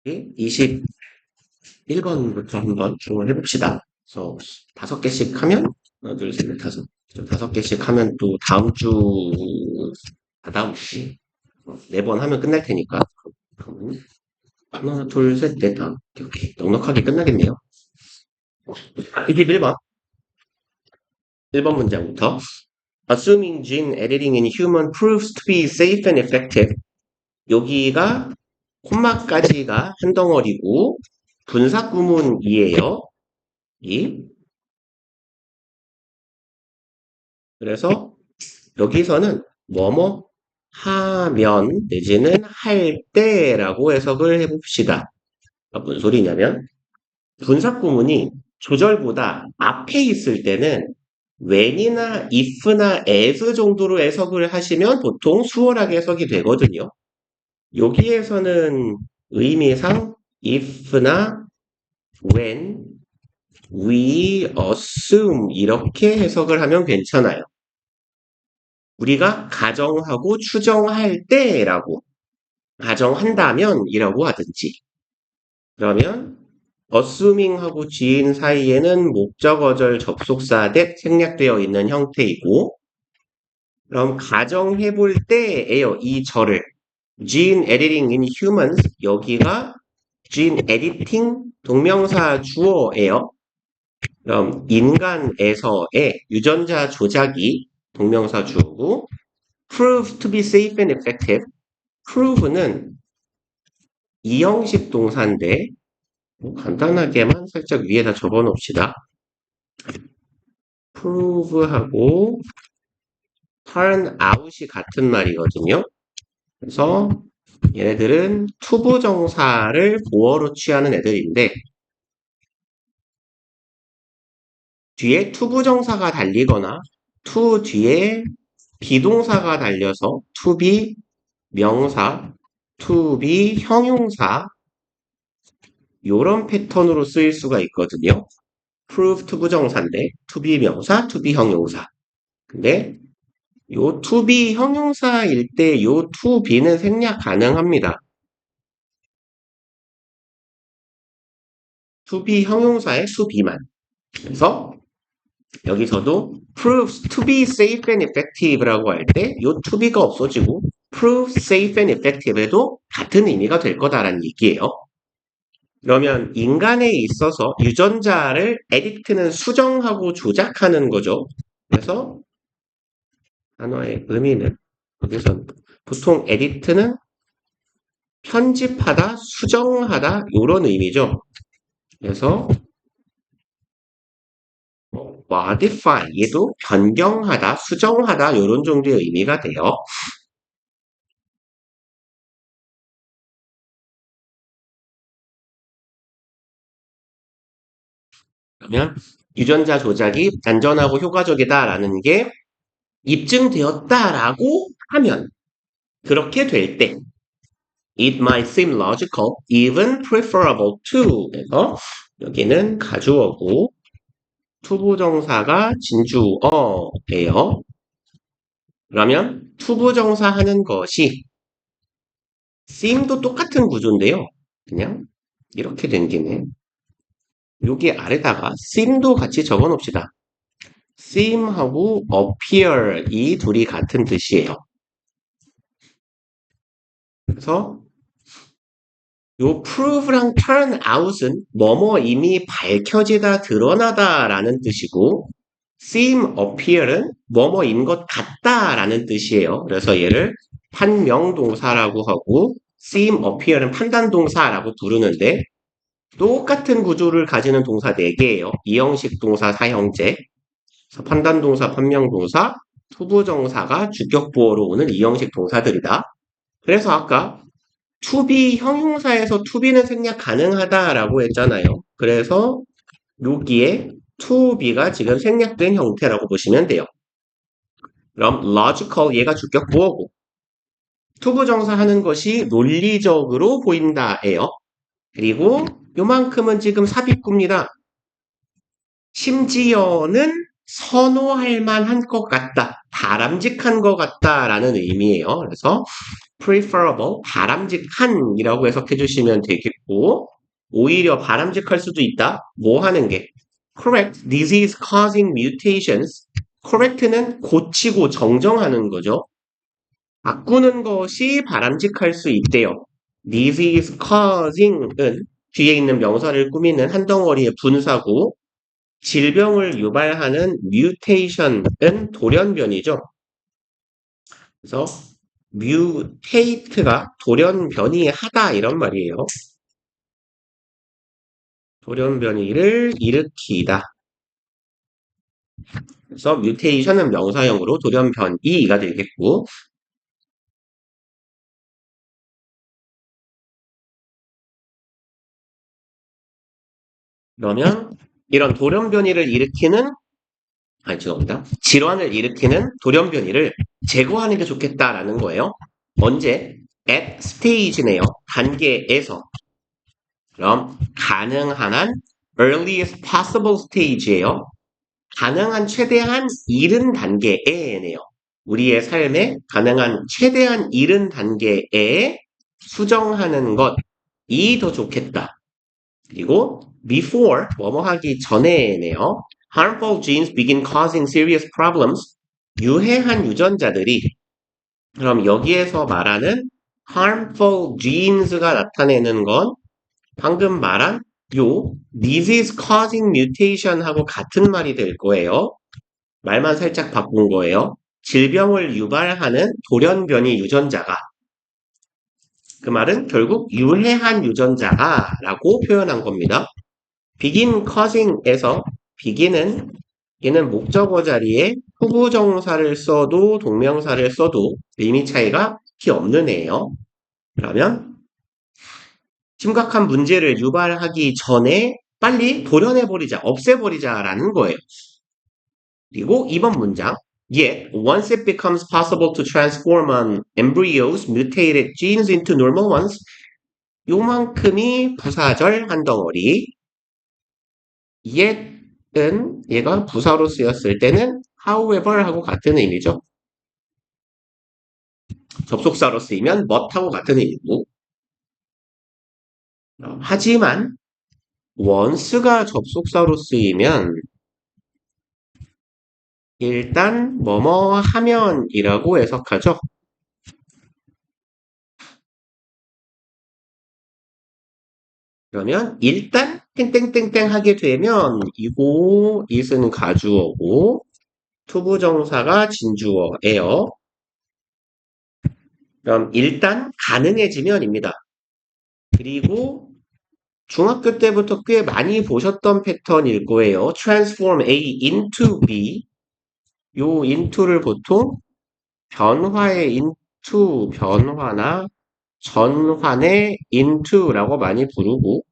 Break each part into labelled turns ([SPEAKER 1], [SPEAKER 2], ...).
[SPEAKER 1] 21번부터 한번 질문해 봅시다. 그래서 5개씩 하면, 하나, 둘, 셋, 넷, 다섯. 5개씩 하면 또 다다음 주, 4번 하면 끝날 테니까. 그러면 하나, 둘, 셋, 넷, 다. 이렇게 넉넉하게 끝나겠네요. 21번. 1번 문장부터. Assuming gene editing in human proves to be safe and effective. 여기가 콤마까지가 한 덩어리고 분사 구문이에요. 그래서 여기서는 뭐뭐 하면 내지는 할 때라고 해석을 해봅시다. 무슨 소리냐면 분사 구문이 조절보다 앞에 있을 때는 when이나 if나 as 정도로 해석을 하시면 보통 수월하게 해석이 되거든요. 여기에서는 의미상 if나 when, we assume 이렇게 해석을 하면 괜찮아요. 우리가 가정하고 추정할 때라고 가정한다면이라고 하든지 그러면 assuming하고 지인 사이에는 목적어절 접속사 that 생략되어 있는 형태이고 그럼 가정해 볼 때에요. 이 절을 gene editing in humans 여기가 gene editing 동명사 주어예요. 그럼 인간에서의 유전자 조작이 동명사 주어고 prove to be safe and effective prove는 이형식 동사인데 간단하게만 살짝 위에다 적어놓읍시다. prove하고 turn out이 같은 말이거든요. 그래서 얘네들은 투부정사를 보어로 취하는 애들인데 뒤에 투부정사가 달리거나 to 뒤에 비동사가 달려서 to be 명사, to be 형용사 요런 패턴으로 쓰일 수가 있거든요. prove 투부정사인데 to be 명사, to be 형용사. 근데 요 to be 형용사일 때 요 to be는 생략 가능합니다. to be 형용사의 to be만. 그래서 여기서도 proves to be safe and effective라고 할 때 요 to be가 없어지고 prove safe and effective에도 같은 의미가 될 거다라는 얘기예요. 그러면 인간에 있어서 유전자를 edit는 수정하고 조작하는 거죠. 그래서 단어의 의미는 여기서 보통 edit는 편집하다, 수정하다 이런 의미죠. 그래서 modify 얘도 변경하다, 수정하다 이런 정도의 의미가 돼요. 그러면 유전자 조작이 안전하고 효과적이다라는 게 입증되었다라고 하면 그렇게 될 때 it might seem logical, even preferable to 그래서 여기는 가주어고 투부정사가 진주어예요. 그러면 투부정사 하는 것이 seem도 똑같은 구조인데요. 그냥 이렇게 된 김에 여기 아래다가 seem도 같이 적어 놓읍시다. seem하고 appear 이 둘이 같은 뜻이에요. 그래서 요 prove랑 turn out은 뭐뭐 이미 밝혀지다 드러나다라는 뜻이고 seem appear은 뭐뭐인 것 같다라는 뜻이에요. 그래서 얘를 판명동사라고 하고 seem appear은 판단동사라고 부르는데 똑같은 구조를 가지는 동사 4개예요. 이형식 동사 사형제 판단동사, 판명동사, 투부정사가 주격보어로 오는 이형식 동사들이다. 그래서 아까 to be 형용사에서 to be는 생략 가능하다라고 했잖아요. 그래서 여기에 to be가 지금 생략된 형태라고 보시면 돼요. 그럼 logical 얘가 주격보어고 투부정사 하는 것이 논리적으로 보인다예요. 그리고 요만큼은 지금 삽입구입니다. 심지어는 선호할 만한 것 같다, 바람직한 것 같다라는 의미예요. 그래서 preferable, 바람직한이라고 해석해 주시면 되겠고, 오히려 바람직할 수도 있다. 뭐 하는 게? correct disease causing mutations. correct는 고치고 정정하는 거죠. 바꾸는 것이 바람직할 수 있대요. disease causing은 뒤에 있는 명사를 꾸미는 한 덩어리의 분사고, 질병을 유발하는 mutation은 돌연변이죠. 그래서 mutate가 돌연변이하다 이런 말이에요. 돌연변이를 일으키다. 그래서 mutation은 명사형으로 돌연변이가 되겠고, 그러면 이런 돌연변이를 일으키는, 죄송합니다. 질환을 일으키는 돌연변이를 제거하는 게 좋겠다라는 거예요. 언제? at stage네요. 단계에서. 그럼 가능한 한 earliest possible stage예요. 가능한 최대한 이른 단계에네요. 우리의 삶에 가능한 최대한 이른 단계에 수정하는 것이 더 좋겠다. 그리고 before 뭐뭐 하기 전에네요. harmful genes begin causing serious problems. 유해한 유전자들이 그럼 여기에서 말하는 harmful genes가 나타내는 건 방금 말한 요 disease causing mutation하고 같은 말이 될 거예요. 말만 살짝 바꾼 거예요. 질병을 유발하는 돌연변이 유전자가 그 말은 결국 유해한 유전자가 라고 표현한 겁니다. begin causing에서 begin은 얘는 목적어 자리에 후부정사를 써도 동명사를 써도 의미 차이가 특히 없는 애예요. 그러면 심각한 문제를 유발하기 전에 빨리 도려내버리자, 없애버리자라는 거예요. 그리고 2번 문장. Yet, once it becomes possible to transform an embryo's mutated genes into normal ones, 요만큼이 부사절 한 덩어리. yet은 얘가 부사로 쓰였을 때는 however 하고 같은 의미죠. 접속사로 쓰이면 but하고 같은 의미고. 하지만 once가 접속사로 쓰이면 일단 뭐뭐 하면이라고 해석하죠. 그러면 일단 땡땡땡땡 하게 되면 이고 it은 가주어고 투부정사가 진주어예요. 그럼 일단 가능해지면입니다. 그리고 중학교 때부터 꽤 많이 보셨던 패턴일 거예요. transform A into B. 요 into를 보통 변화의 into 변화나 전환의 into라고 많이 부르고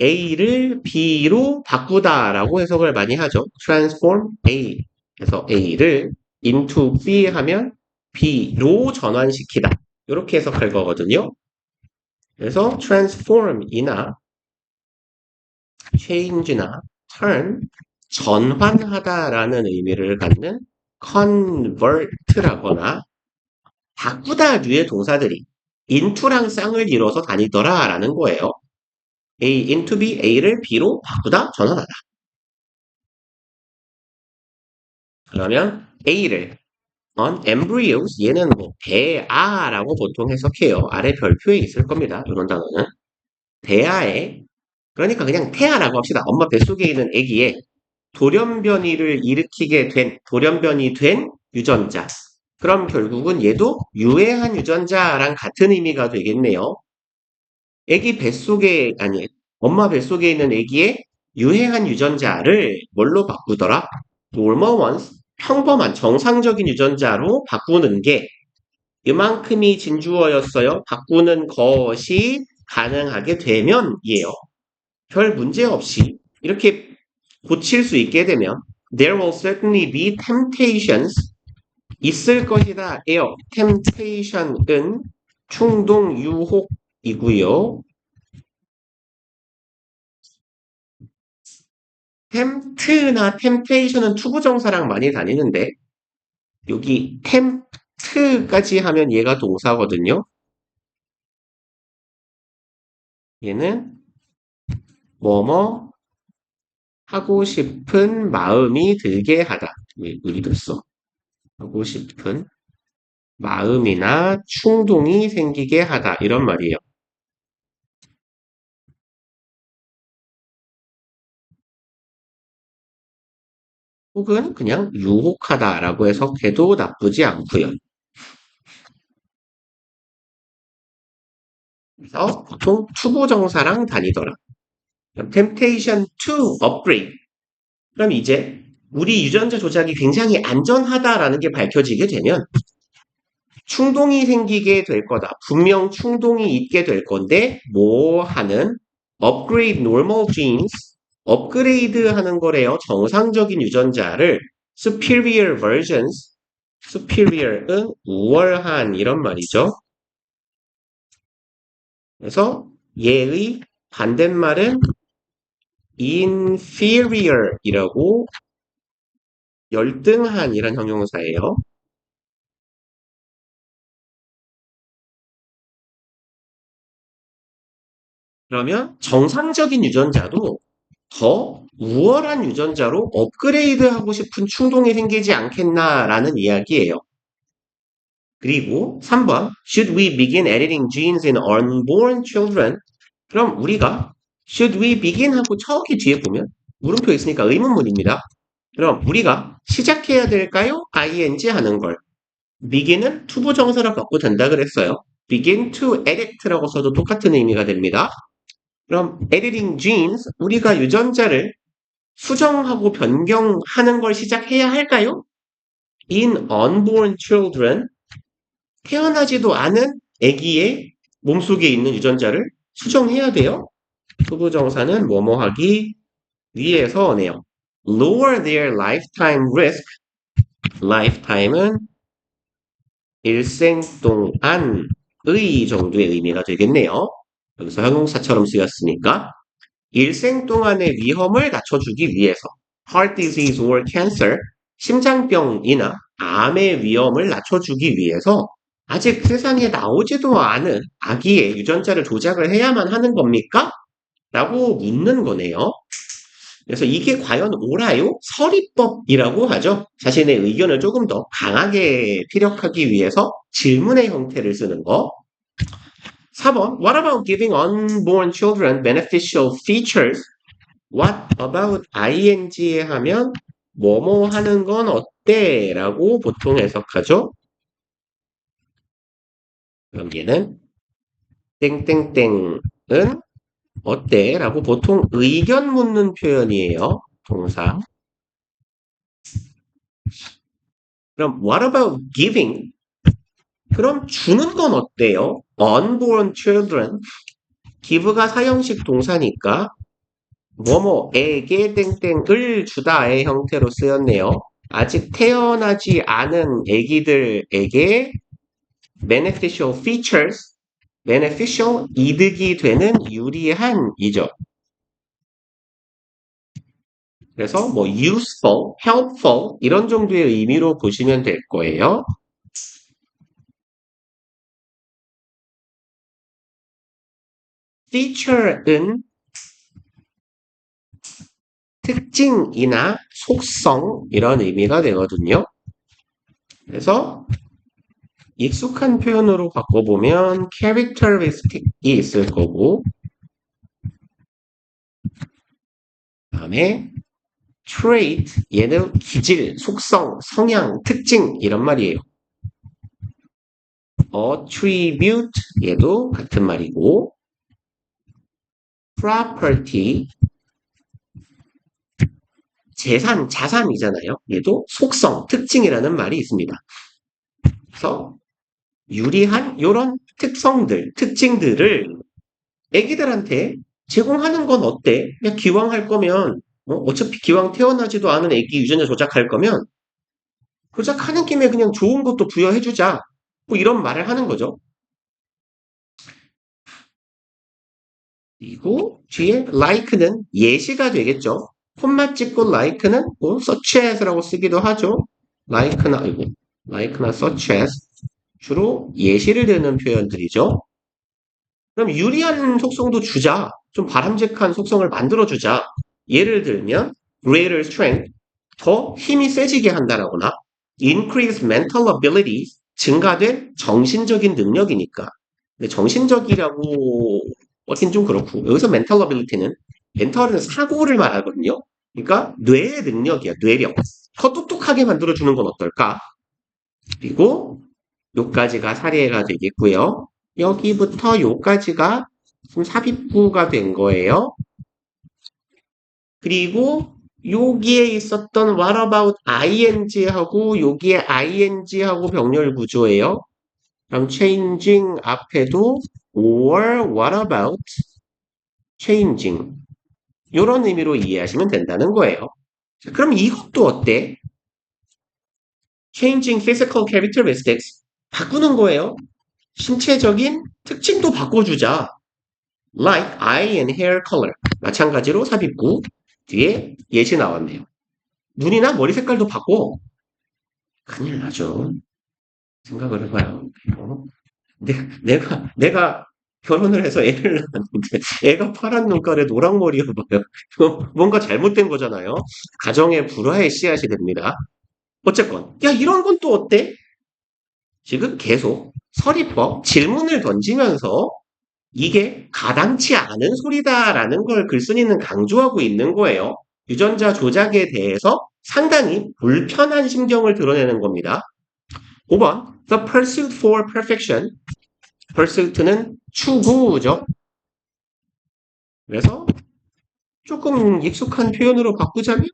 [SPEAKER 1] A를 B로 바꾸다라고 해석을 많이 하죠. transform A. 그래서 A를 into B 하면 B로 전환시키다. 이렇게 해석할 거거든요. 그래서 transform이나 change나 turn, 전환하다라는 의미를 갖는 convert라거나 바꾸다 류의 동사들이 into랑 쌍을 이뤄서 다니더라라는 거예요. A into B, A를 B로 바꾸다, 전환하다. 그러면 A를 on embryos, 얘는 뭐 대아라고 보통 해석해요. 아래 별표에 있을 겁니다. 이런 단어는. 대아에, 그러니까 그냥 태아라고 합시다. 엄마 뱃속에 있는 아기에 돌연변이를 일으키게 된, 돌연변이 된 유전자. 그럼 결국은 얘도 유해한 유전자랑 같은 의미가 되겠네요. 아기 뱃속에, 아니, 엄마 뱃속에 있는 아기의 유해한 유전자를 뭘로 바꾸더라? normal ones, 평범한 정상적인 유전자로 바꾸는 게 이만큼이 진주어였어요. 바꾸는 것이 가능하게 되면이에요. 별 문제 없이 이렇게 고칠 수 있게 되면 there will certainly be temptations 있을 것이다. 에요. temptation은 충동 유혹이고요. tempt나 temptation은 투부정사랑 많이 다니는데 여기 t까지 하면 얘가 동사거든요. 얘는 뭐뭐 하고 싶은 마음이 들게 하다. 왜 의도 써? 하고 싶은 마음이나 충동이 생기게 하다. 이런 말이에요. 혹은 그냥 유혹하다라고 해석해도 나쁘지 않고요. 그래서 보통 투부정사랑 다니더라. temptation to upgrade. 그럼 이제 우리 유전자 조작이 굉장히 안전하다라는 게 밝혀지게 되면 충동이 생기게 될 거다. 분명 충동이 있게 될 건데 뭐 하는 upgrade normal genes 업그레이드 하는 거래요. 정상적인 유전자를 superior versions superior은 우월한 이런 말이죠. 그래서 얘의 반대말은 inferior이라고 열등한 이런 형용사예요. 그러면 정상적인 유전자도 더 우월한 유전자로 업그레이드하고 싶은 충동이 생기지 않겠나라는 이야기예요. 그리고 3번 Should we begin editing genes in unborn children? 그럼 우리가 Should we begin 하고 저기 뒤에 보면 물음표 있으니까 의문문입니다. 그럼 우리가 시작해야 될까요? ing 하는 걸. begin은 투부정사로 바꿔도 된다 그랬어요. begin to edit라고 써도 똑같은 의미가 됩니다. 그럼 editing genes, 우리가 유전자를 수정하고 변경하는 걸 시작해야 할까요? In unborn children, 태어나지도 않은 아기의 몸속에 있는 유전자를 수정해야 돼요. 투부정사는 뭐뭐 하기 위해서네요. Lower their lifetime risk. lifetime은 일생 동안의 정도의 의미가 되겠네요. 여기서 형용사처럼 쓰였으니까 일생 동안의 위험을 낮춰주기 위해서 heart disease or cancer, 심장병이나 암의 위험을 낮춰주기 위해서 아직 세상에 나오지도 않은 아기의 유전자를 조작을 해야만 하는 겁니까? 라고 묻는 거네요. 그래서 이게 과연 옳아요? 서리법이라고 하죠. 자신의 의견을 조금 더 강하게 피력하기 위해서 질문의 형태를 쓰는 거. 4번 What about giving unborn children beneficial features? What about ing에 하면 뭐뭐 하는 건 어때? 라고 보통 해석하죠. 그럼 얘는 땡땡땡은 어때? 라고 보통 의견 묻는 표현이에요. 동사. 그럼 what about giving? 그럼 주는 건 어때요? unborn children. give가 사형식 동사니까 뭐뭐에게 땡땡을 주다의 형태로 쓰였네요. 아직 태어나지 않은 아기들에게 beneficial features, beneficial 이득이 되는 유리한이죠. 그래서 뭐 useful, helpful 이런 정도의 의미로 보시면 될 거예요. feature은 특징이나 속성 이런 의미가 되거든요. 그래서 익숙한 표현으로 바꿔보면 characteristic이 있을 거고 그다음에 trait 얘는 기질, 속성, 성향, 특징 이런 말이에요. attribute 얘도 같은 말이고 property 재산, 자산이잖아요. 얘도 속성, 특징이라는 말이 있습니다. 그래서 유리한 이런 특성들, 특징들을 애기들한테 제공하는 건 어때? 그냥 기왕 할 거면 어차피 기왕 태어나지도 않은 애기 유전자 조작할 거면 조작하는 김에 그냥 좋은 것도 부여해주자. 뭐 이런 말을 하는 거죠. 그리고 뒤에 like는 예시가 되겠죠. 콤마 찍고 like는 뭐 such as라고 쓰기도 하죠. like나 such as 주로 예시를 드는 표현들이죠. 그럼 유리한 속성도 주자. 좀 바람직한 속성을 만들어주자. 예를 들면 greater strength, 더 힘이 세지게 한다라거나 increase mental ability, 증가된 정신적인 능력이니까. 근데 정신적이라고 하긴 좀 그렇고 여기서 mental ability는 mental은 사고를 말하거든요. 그러니까 뇌의 능력이야, 뇌력. 더 똑똑하게 만들어주는 건 어떨까? 그리고 요까지가 사례가 되겠고요. 여기부터 요까지가 지금 삽입구가 된 거예요. 그리고 여기에 있었던 what about ing하고 여기에 ing하고 병렬 구조예요. 그럼 changing 앞에도 or what about changing 이런 의미로 이해하시면 된다는 거예요. 자, 그럼 이것도 어때? changing physical characteristics 바꾸는 거예요. 신체적인 특징도 바꿔주자. Like eye and hair color. 마찬가지로 삽입구 뒤에 예시 나왔네요. 눈이나 머리 색깔도 바꿔. 큰일 나죠. 생각을 해봐요. 어? 내가 결혼을 해서 애를 낳았는데 애가 파란 눈깔에 노랑 머리여봐요. 뭔가 잘못된 거잖아요. 가정의 불화의 씨앗이 됩니다. 어쨌건 야 이런 건 또 어때? 지금 계속 서리법 질문을 던지면서 이게 가당치 않은 소리다라는 걸 글쓴이는 강조하고 있는 거예요. 유전자 조작에 대해서 상당히 불편한 심경을 드러내는 겁니다. 5번 The pursuit for perfection. pursuit는 추구죠. 그래서 조금 익숙한 표현으로 바꾸자면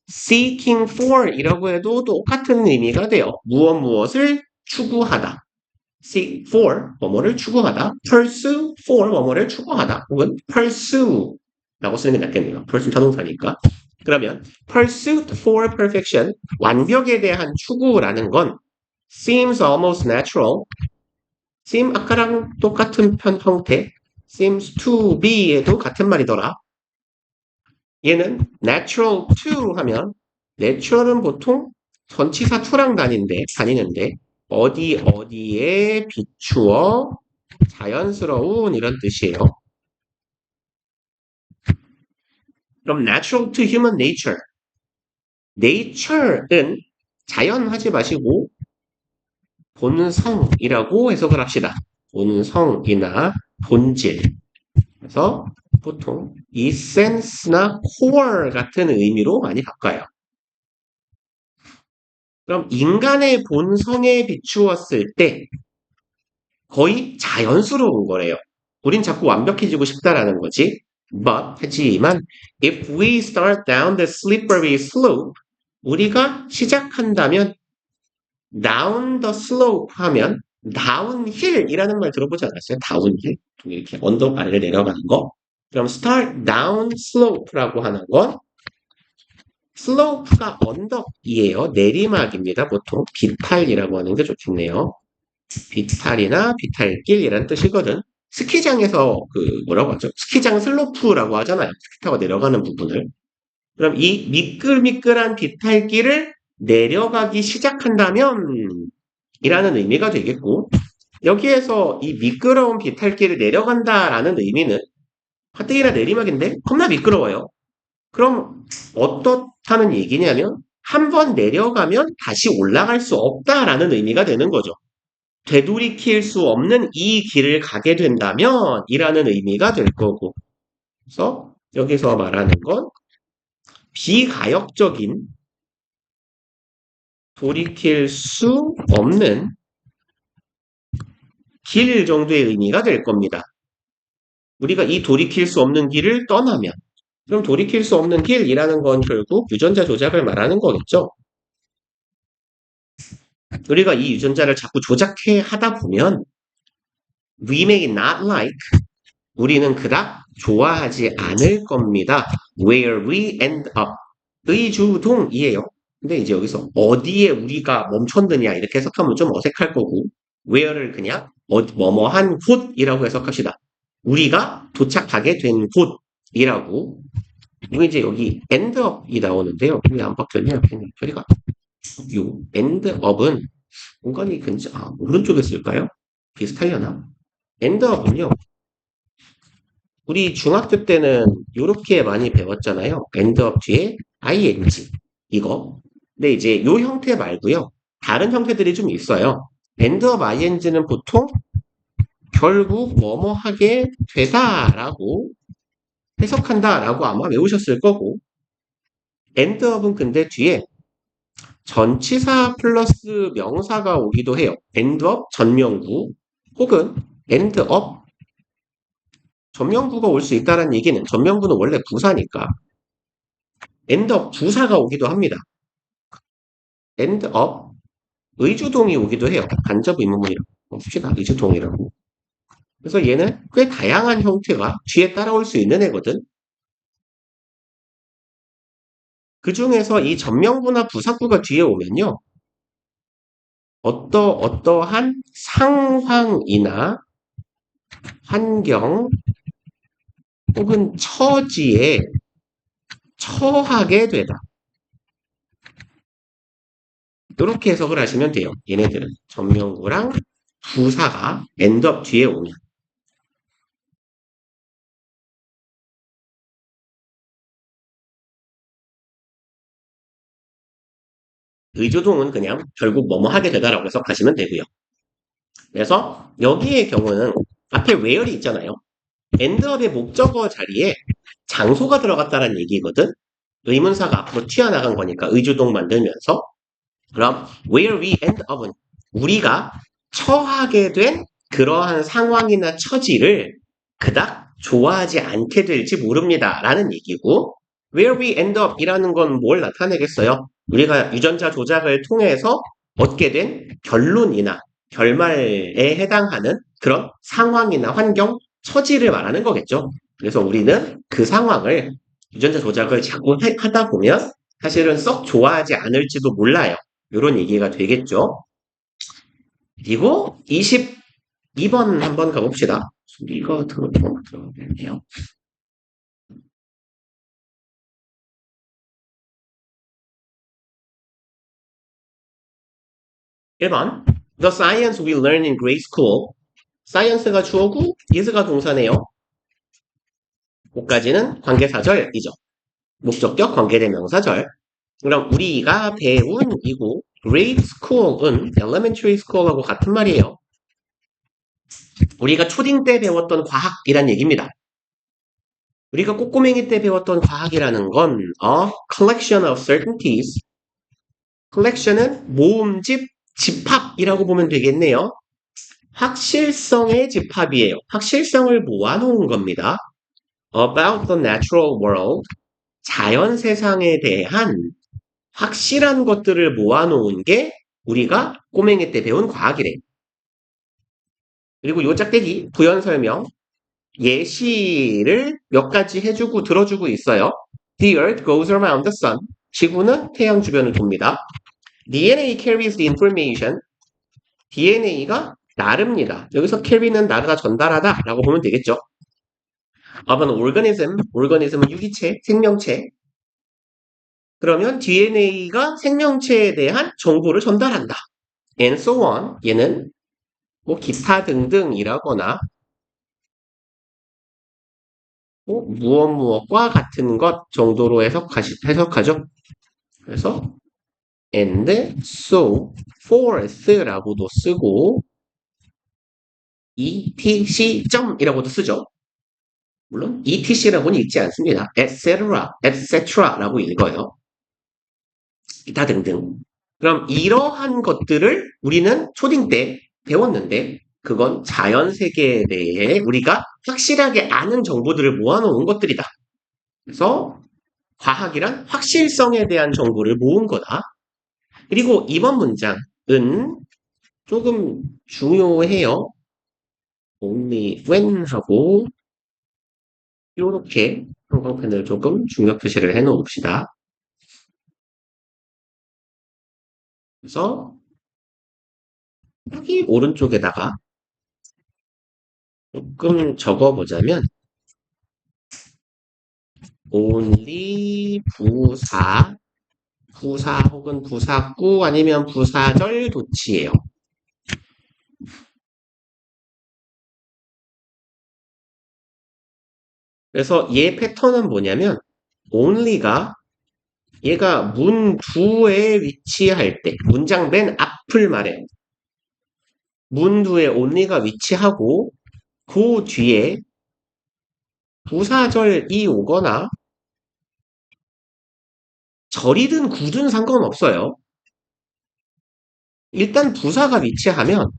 [SPEAKER 1] seeking for 이라고 해도 똑같은 의미가 돼요. 무엇을 추구하다. seek for 뭐뭐를 추구하다, pursue for 뭐뭐를 추구하다, 혹은 pursue 라고 쓰는 게 낫겠네요. pursue 자동사니까. 그러면 pursuit for perfection, 완벽에 대한 추구라는 건 seems almost natural. seem 아까랑 똑같은 형태, seems to be에도 같은 말이더라. 얘는 natural to 하면 natural은 보통 전치사 to랑 다니는데 어디에 비추어 자연스러운 이런 뜻이에요. 그럼 natural to human nature. nature은 자연 하지 마시고 본성이라고 해석을 합시다. 본성이나 본질. 그래서 보통 essence나 core 같은 의미로 많이 바꿔요. 그럼 인간의 본성에 비추었을 때 거의 자연스러운 거래요. 우린 자꾸 완벽해지고 싶다라는 거지. 하지만 if we start down the slippery slope, 우리가 시작한다면 down the slope 하면 downhill이라는 말 들어보지 않았어요? downhill? 이렇게 언덕 아래를 내려가는 거. 그럼 start down slope라고 하는 건 slope가 언덕이에요. 내리막입니다. 보통 비탈이라고 하는 게 좋겠네요. 비탈이나 비탈길이라는 뜻이거든. 스키장에서 뭐라고 하죠? 스키장 슬로프라고 하잖아요. 스키 타고 내려가는 부분을. 그럼 이 미끌미끌한 비탈길을 내려가기 시작한다면 이라는 의미가 되겠고 여기에서 이 미끄러운 비탈길을 내려간다라는 의미는 가뜩이나 내리막인데 겁나 미끄러워요. 그럼 어떻다는 얘기냐면 한 번 내려가면 다시 올라갈 수 없다라는 의미가 되는 거죠. 되돌이킬 수 없는 이 길을 가게 된다면 이라는 의미가 될 거고 그래서 여기서 말하는 건 비가역적인 돌이킬 수 없는 길 정도의 의미가 될 겁니다. 우리가 이 돌이킬 수 없는 길을 떠나면 그럼 돌이킬 수 없는 길이라는 건 결국 유전자 조작을 말하는 거겠죠. 우리가 이 유전자를 자꾸 조작해 하다 보면 we may not like 우리는 그닥 좋아하지 않을 겁니다. Where we end up 의주동이에요. 근데 이제 여기서 어디에 우리가 멈췄느냐 이렇게 해석하면 좀 어색할 거고 where를 그냥 뭐뭐한 곳이라고 해석합시다. 우리가 도착하게 된 곳이라고 이거 이제 여기 end up이 나오는데요. 왜 안 바뀌었냐? 저리가 요 end up은 공간이 오른쪽에 쓸까요? 비슷하려나? 엔드업은요, 우리 중학교 때는 이렇게 많이 배웠잖아요. 엔드업 뒤에 ing, 이거. 근데 이제 요 형태 말고요. 다른 형태들이 좀 있어요. 엔드업 ing는 보통 결국 뭐뭐 하게 되다라고 해석한다라고 아마 외우셨을 거고, 엔드업은 근데 뒤에 전치사 플러스 명사가 오기도 해요. 엔드업 전명구 혹은 엔드업 전명구가 올 수 있다는 얘기는 전명구는 원래 부사니까 엔드업 부사가 오기도 합니다. 엔드업 의주동이 오기도 해요. 간접 의문문이라고 봅시다. 의주동이라고. 그래서 얘는 꽤 다양한 형태가 뒤에 따라올 수 있는 애거든. 그 중에서 이 전명구나 부사구가 뒤에 오면요. 어떠한 상황이나 환경 혹은 처지에 처하게 되다. 이렇게 해석을 하시면 돼요. 얘네들은 전명구랑 부사가 엔드업 뒤에 오면. 의조동은 그냥 결국 뭐뭐 하게 되다라고 해석하시면 되고요. 그래서 여기의 경우는 앞에 where이 있잖아요. 엔드업의 목적어 자리에 장소가 들어갔다는 얘기거든. 의문사가 앞으로 튀어나간 거니까 의주동 만들면서 그럼 where we end up은 우리가 처하게 된 그러한 상황이나 처지를 그닥 좋아하지 않게 될지 모릅니다. 라는 얘기고 where we end up 이라는 건 뭘 나타내겠어요? 우리가 유전자 조작을 통해서 얻게 된 결론이나 결말에 해당하는 그런 상황이나 환경, 처지를 말하는 거겠죠. 그래서 우리는 그 상황을 유전자 조작을 자꾸 하다 보면 사실은 썩 좋아하지 않을지도 몰라요. 이런 얘기가 되겠죠. 그리고 22번 한번 가봅시다. 소리가 들어가겠네요. 1번. The science we learn in grade school. science가 주어고 is가 동사네요. 그까지는 관계사절이죠. 목적격 관계대명사절. 그럼 우리가 배운 이고 grade school은 elementary school하고 같은 말이에요. 우리가 초딩 때 배웠던 과학이란 얘기입니다. 우리가 꼬꼬맹이 때 배웠던 과학이라는 건 collection of certainties. collection은 모음집, 집합이라고 보면 되겠네요. 확실성의 집합이에요. 확실성을 모아놓은 겁니다. About the natural world. 자연 세상에 대한 확실한 것들을 모아놓은 게 우리가 꼬맹이 때 배운 과학이래. 그리고 요 짝대기 부연 설명 예시를 몇 가지 해주고 들어주고 있어요. The earth goes around the sun. 지구는 태양 주변을 돕니다. DNA carries the information. DNA가 나릅니다. 여기서 carry는 나르다 전달하다 라고 보면 되겠죠. of an organism. organism은 유기체, 생명체. 그러면 DNA가 생명체에 대한 정보를 전달한다. And so on. 얘는 뭐 기타 등등이라거나 무엇과 같은 것 정도로 해석하죠. 그래서 and so forth라고도 쓰고 etc.이라고도 쓰죠. 물론 etc라고는 읽지 않습니다. etc.라고 읽어요. 기타 등등. 그럼 이러한 것들을 우리는 초딩 때 배웠는데 그건 자연 세계에 대해 우리가 확실하게 아는 정보들을 모아놓은 것들이다. 그래서 과학이란 확실성에 대한 정보를 모은 거다. 그리고 이번 문장은 조금 중요해요. only when 하고 이렇게 형광펜을 조금 중력 표시를 해 놓읍시다. 그래서 여기 오른쪽에다가 조금 적어보자면 only 부사 부사 혹은 부사구 아니면 부사절 도치예요. 그래서 얘 패턴은 뭐냐면 only가 얘가 문 두에 위치할 때 문장 맨 앞을 말해요. 문 두에 only가 위치하고 그 뒤에 부사절이 오거나 절이든 구든 상관없어요. 일단 부사가 위치하면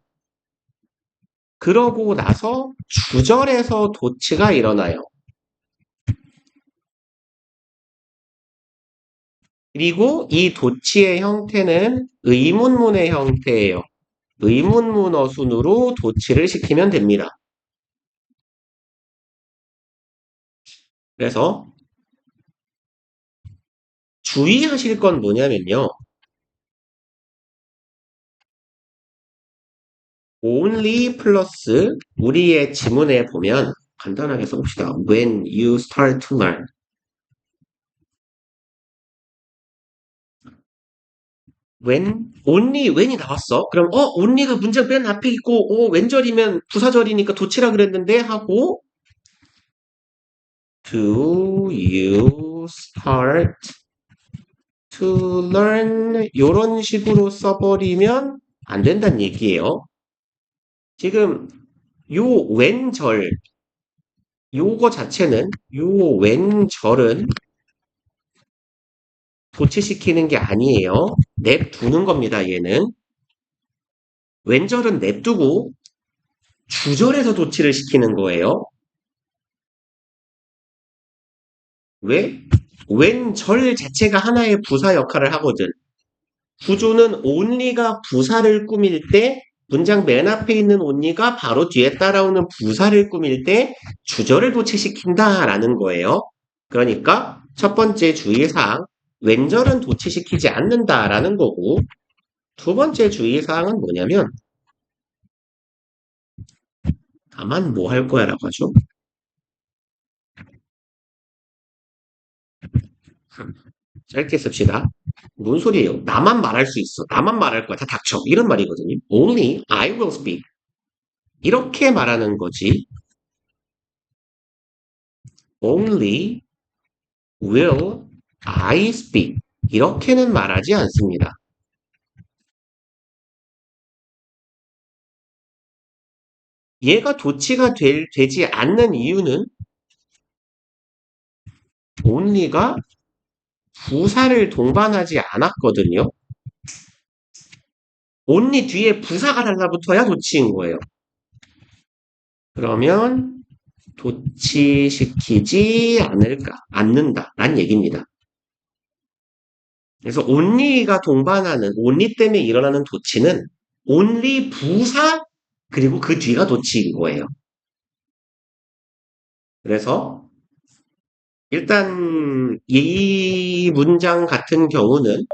[SPEAKER 1] 그러고 나서 주절에서 도치가 일어나요. 그리고 이 도치의 형태는 의문문의 형태예요. 의문문어 순으로 도치를 시키면 됩니다. 그래서 주의하실 건 뭐냐면요. only 플러스 우리의 지문에 보면 간단하게 써봅시다. When you start to learn. when이 나왔어. 그럼 only가 문장 맨 앞에 있고 왼절이면 부사절이니까 도치라 그랬는데 하고 do you start to learn 이런 식으로 써버리면 안 된다는 얘기예요. 지금 요 왼절 요거 자체는 요 왼절은 도치시키는 게 아니에요. 냅두는 겁니다. 얘는 왼절은 냅두고 주절에서 도치를 시키는 거예요. 왜? 왼절 자체가 하나의 부사 역할을 하거든. 구조는 only가 부사를 꾸밀 때 문장 맨 앞에 있는 only가 바로 뒤에 따라오는 부사를 꾸밀 때 주절을 도치시킨다라는 거예요. 그러니까 첫 번째 주의사항 왼절은 도치시키지 않는다라는 거고 두 번째 주의사항은 뭐냐면 다만 뭐 할 거야 라고 하죠. 짧게 씁시다. 뭔 소리예요? 나만 말할 수 있어. 나만 말할 거야. 다 닥쳐. 이런 말이거든요. Only I will speak. 이렇게 말하는 거지. Only will I speak. 이렇게는 말하지 않습니다. 얘가 도치가 되지 않는 이유는 only가 부사를 동반하지 않았거든요. only 뒤에 부사가 달라붙어야 도치인 거예요. 그러면 도치시키지 않는다라는 얘기입니다. 그래서 only가 동반하는 only 때문에 일어나는 도치는 only 부사 그리고 그 뒤가 도치인 거예요. 그래서 일단 이 문장 같은 경우는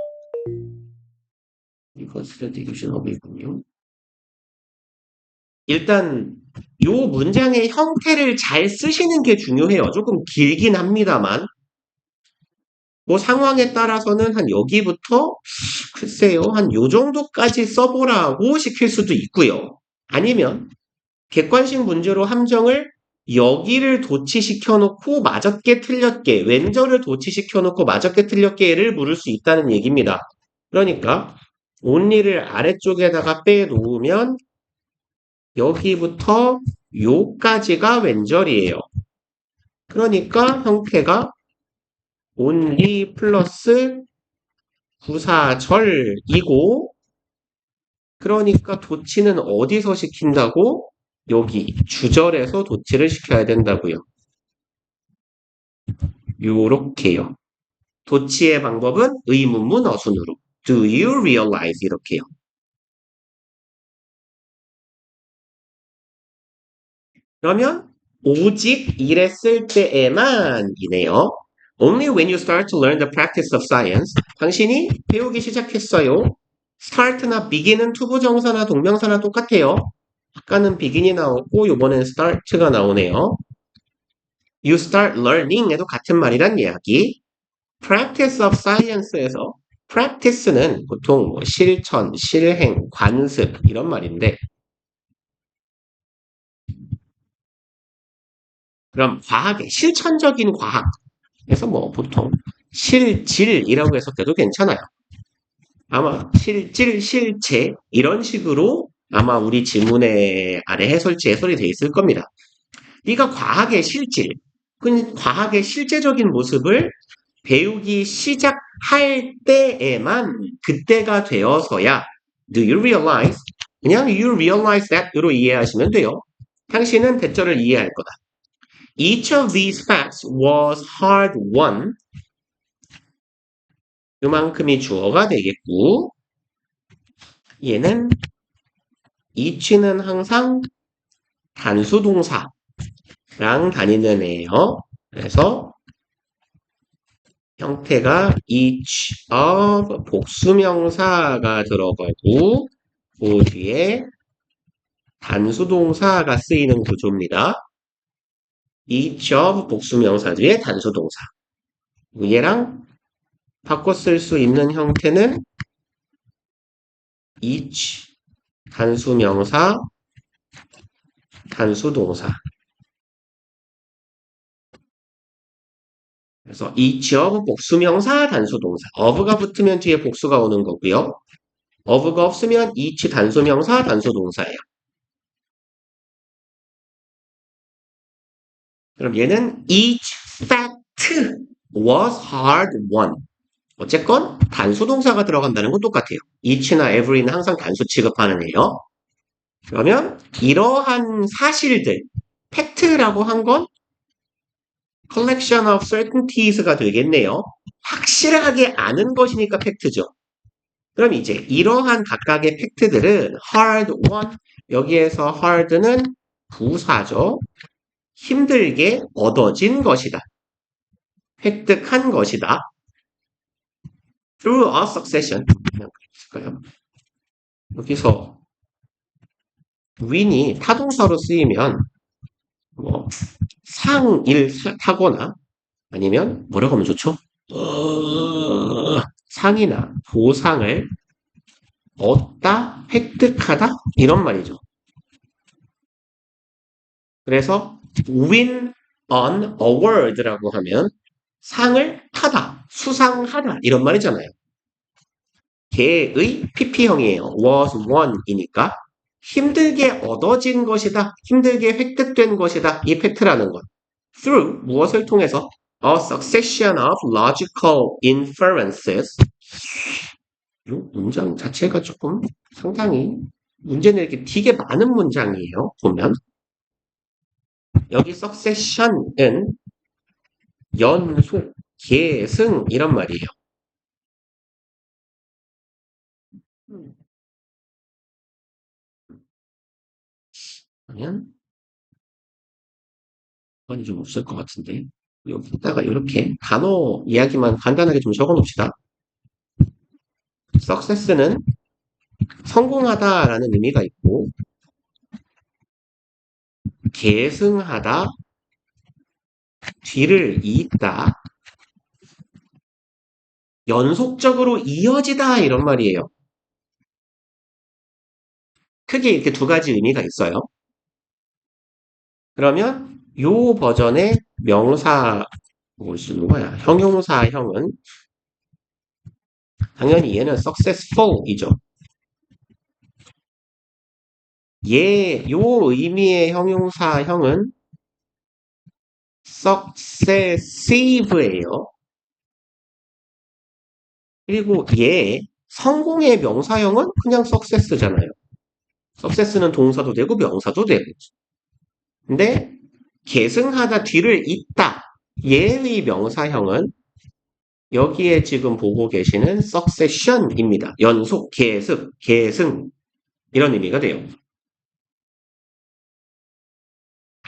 [SPEAKER 1] 이거 스레드 유신업이군요. 일단 이 문장의 형태를 잘 쓰시는 게 중요해요. 조금 길긴 합니다만 뭐 상황에 따라서는 한 여기부터 글쎄요 한 요 정도까지 써보라고 시킬 수도 있고요. 아니면 객관식 문제로 함정을 여기를 도치시켜 놓고 맞았게 틀렸게 왼절을 도치시켜 놓고 맞았게 틀렸게를 물을 수 있다는 얘기입니다. 그러니까 only를 아래쪽에다가 빼놓으면 여기부터 요까지가 왼절이에요. 그러니까 형태가 only 플러스 부사절이고 그러니까 도치는 어디서 시킨다고? 여기 주절에서 도치를 시켜야 된다고요. 요렇게요. 도치의 방법은 의문문 어순으로 Do you realize? 이렇게요. 그러면 오직 이랬을 때에만 이네요. Only when you start to learn the practice of science. 당신이 배우기 시작했어요. start나 begin은 투부정사나 동명사나 똑같아요. 아까는 begin이 나오고 이번엔 start가 나오네요. You start learning에도 같은 말이란 이야기. practice of science에서 practice는 보통 뭐 실천, 실행, 관습 이런 말인데 그럼 과학의 실천적인 과학에서 뭐 보통 실질이라고 해석해도 괜찮아요. 아마 실질, 실체 이런 식으로 아마 우리 지문의 아래 해설지에 해설이 돼 있을 겁니다. 네가 과학의 실질, 그 과학의 실제적인 모습을 배우기 시작할 때에만 그때가 되어서야 do you realize? 그냥 you realize that으로 이해하시면 돼요. 당신은 대절을 이해할 거다. Each of these facts was hard won. 그만큼이 주어가 되겠고 얘는 each는 항상 단수 동사랑 다니는 애예요. 그래서 형태가 each of 복수명사가 들어가고 그 뒤에 단수 동사가 쓰이는 구조입니다. each of 복수명사 뒤에 단수 동사. 얘랑 바꿔 쓸 수 있는 형태는 each 단수명사 단수동사. 그래서 each of 복수명사 단수동사. of가 붙으면 뒤에 복수가 오는 거고요. of가 없으면 each 단수명사 단수동사예요. 그럼 얘는 each fact was hard won. 어쨌건 단수동사가 들어간다는 건 똑같아요. each나 every는 항상 단수 취급하는 애요. 그러면 이러한 사실들, 팩트라고 한 건 collection of certainties가 되겠네요. 확실하게 아는 것이니까 팩트죠. 그럼 이제 이러한 각각의 팩트들은 hard won, 여기에서 hard는 부사죠. 힘들게 얻어진 것이다. 획득한 것이다. through a succession. 그냥 볼까요? 여기서 win이 타동사로 쓰이면 뭐 상일 타거나 아니면 뭐라고 하면 좋죠? 상이나 보상을 얻다, 획득하다 이런 말이죠. 그래서 win an award라고 하면 상을 타다, 수상하다 이런 말이잖아요. 걔의 PP형이에요. was won이니까 힘들게 얻어진 것이다, 힘들게 획득된 것이다 이 팩트라는 것. through 무엇을 통해서 a succession of logical inferences 이 문장 자체가 조금 상당히 문제 내기 되게 많은 문장이에요. 보면 여기 succession은 연속, 계승 이런 말이에요. 그러면 그건 좀 없을 것 같은데 여기다가 이렇게 단어 이야기만 간단하게 좀 적어놓읍시다. success는 성공하다라는 의미가 있고 계승하다, 뒤를 잇다, 연속적으로 이어지다 이런 말이에요. 크게 이렇게 두 가지 의미가 있어요. 그러면 요 버전의 명사 뭐지 뭐야 형용사형은 당연히 얘는 successful이죠. 요 의미의 형용사형은 successive예요. 그리고 성공의 명사형은 그냥 success잖아요. success는 동사도 되고 명사도 되고. 근데 계승하다 뒤를 잇다. 얘의 명사형은 여기에 지금 보고 계시는 succession입니다. 연속, 계습, 계승 이런 의미가 돼요.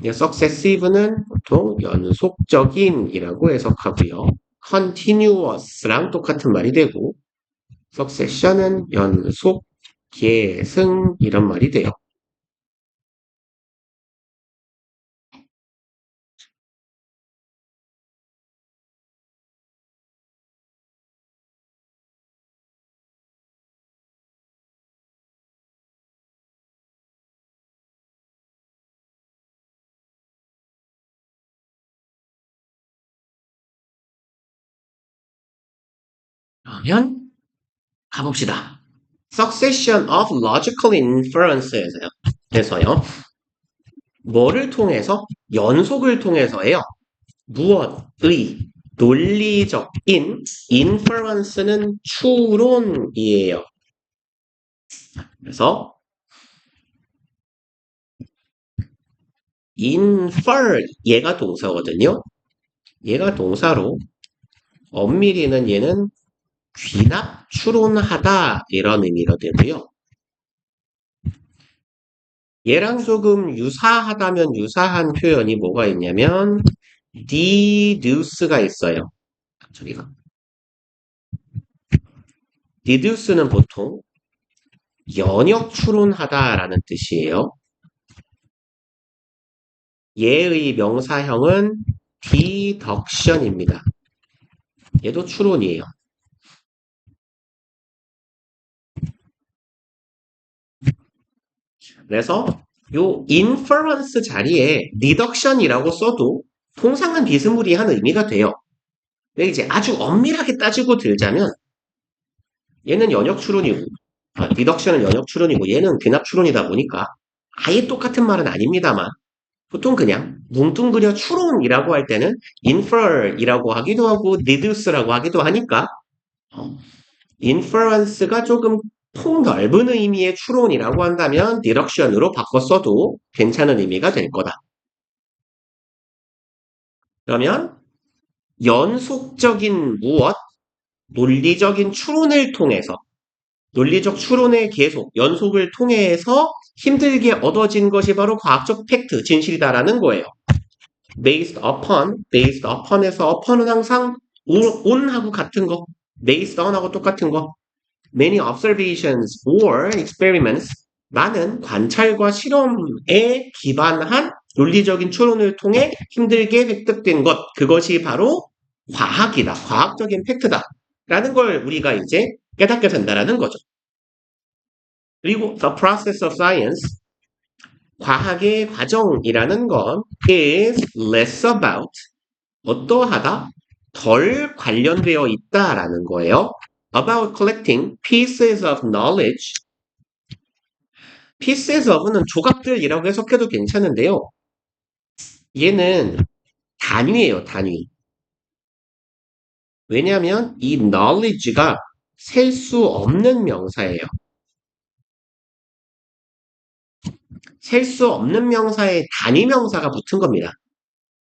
[SPEAKER 1] successive는 보통 연속적인이라고 해석하고요. continuous랑 똑같은 말이 되고 succession은 연속, 계승 이런 말이 돼요. 그러면 가봅시다. Succession of logical inferences에서요. 뭐를 통해서? 연속을 통해서예요. 무엇의? 논리적인 inference는 추론이에요. 그래서 infer 얘가 동사거든요. 얘가 동사로 엄밀히는 얘는 귀납 추론하다 이런 의미가 되고요. 얘랑 조금 유사하다면 유사한 표현이 뭐가 있냐면 deduce가 있어요. 저기가 deduce는 보통 연역 추론하다라는 뜻이에요. 얘의 명사형은 deduction입니다. 얘도 추론이에요. 그래서 요 inference 자리에 deduction이라고 써도 통상은 비스무리한 의미가 돼요. 근데 이제 아주 엄밀하게 따지고 들자면 얘는 연역 추론이고 deduction은 연역 추론이고 얘는 귀납 추론이다 보니까 아예 똑같은 말은 아닙니다만 보통 그냥 뭉뚱그려 추론이라고 할 때는 infer이라고 하기도 하고 deduce라고 하기도 하니까 inference가 조금 폭넓은 의미의 추론이라고 한다면 deduction으로 바꿔 써도 괜찮은 의미가 될 거다. 그러면 연속적인 무엇? 논리적인 추론을 통해서 논리적 추론의 계속, 연속을 통해서 힘들게 얻어진 것이 바로 과학적 팩트, 진실이다라는 거예요. based upon에서 upon은 항상 on하고 같은 거, based on하고 똑같은 거. many observations or experiments 많은 관찰과 실험에 기반한 논리적인 추론을 통해 힘들게 획득된 것, 그것이 바로 과학이다, 과학적인 팩트다 라는 걸 우리가 이제 깨닫게 된다라는 거죠. 그리고 the process of science, 과학의 과정이라는 건 is less about, 어떠하다, 덜 관련되어 있다라는 거예요. about collecting pieces of knowledge. pieces of는 조각들이라고 해석해도 괜찮은데요. 얘는 단위예요, 단위. 왜냐하면 이 knowledge가 셀 수 없는 명사예요. 셀 수 없는 명사에 단위 명사가 붙은 겁니다.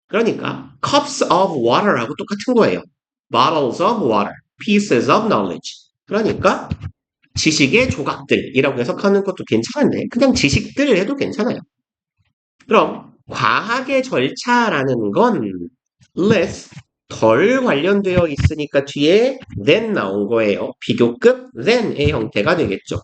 [SPEAKER 1] 그러니까 cups of water하고 똑같은 거예요. bottles of water, pieces of knowledge. 그러니까 지식의 조각들이라고 해석하는 것도 괜찮은데 그냥 지식들을 해도 괜찮아요. 그럼 과학의 절차라는 건 less, 덜 관련되어 있으니까 뒤에 than 나온 거예요. 비교급 than의 형태가 되겠죠.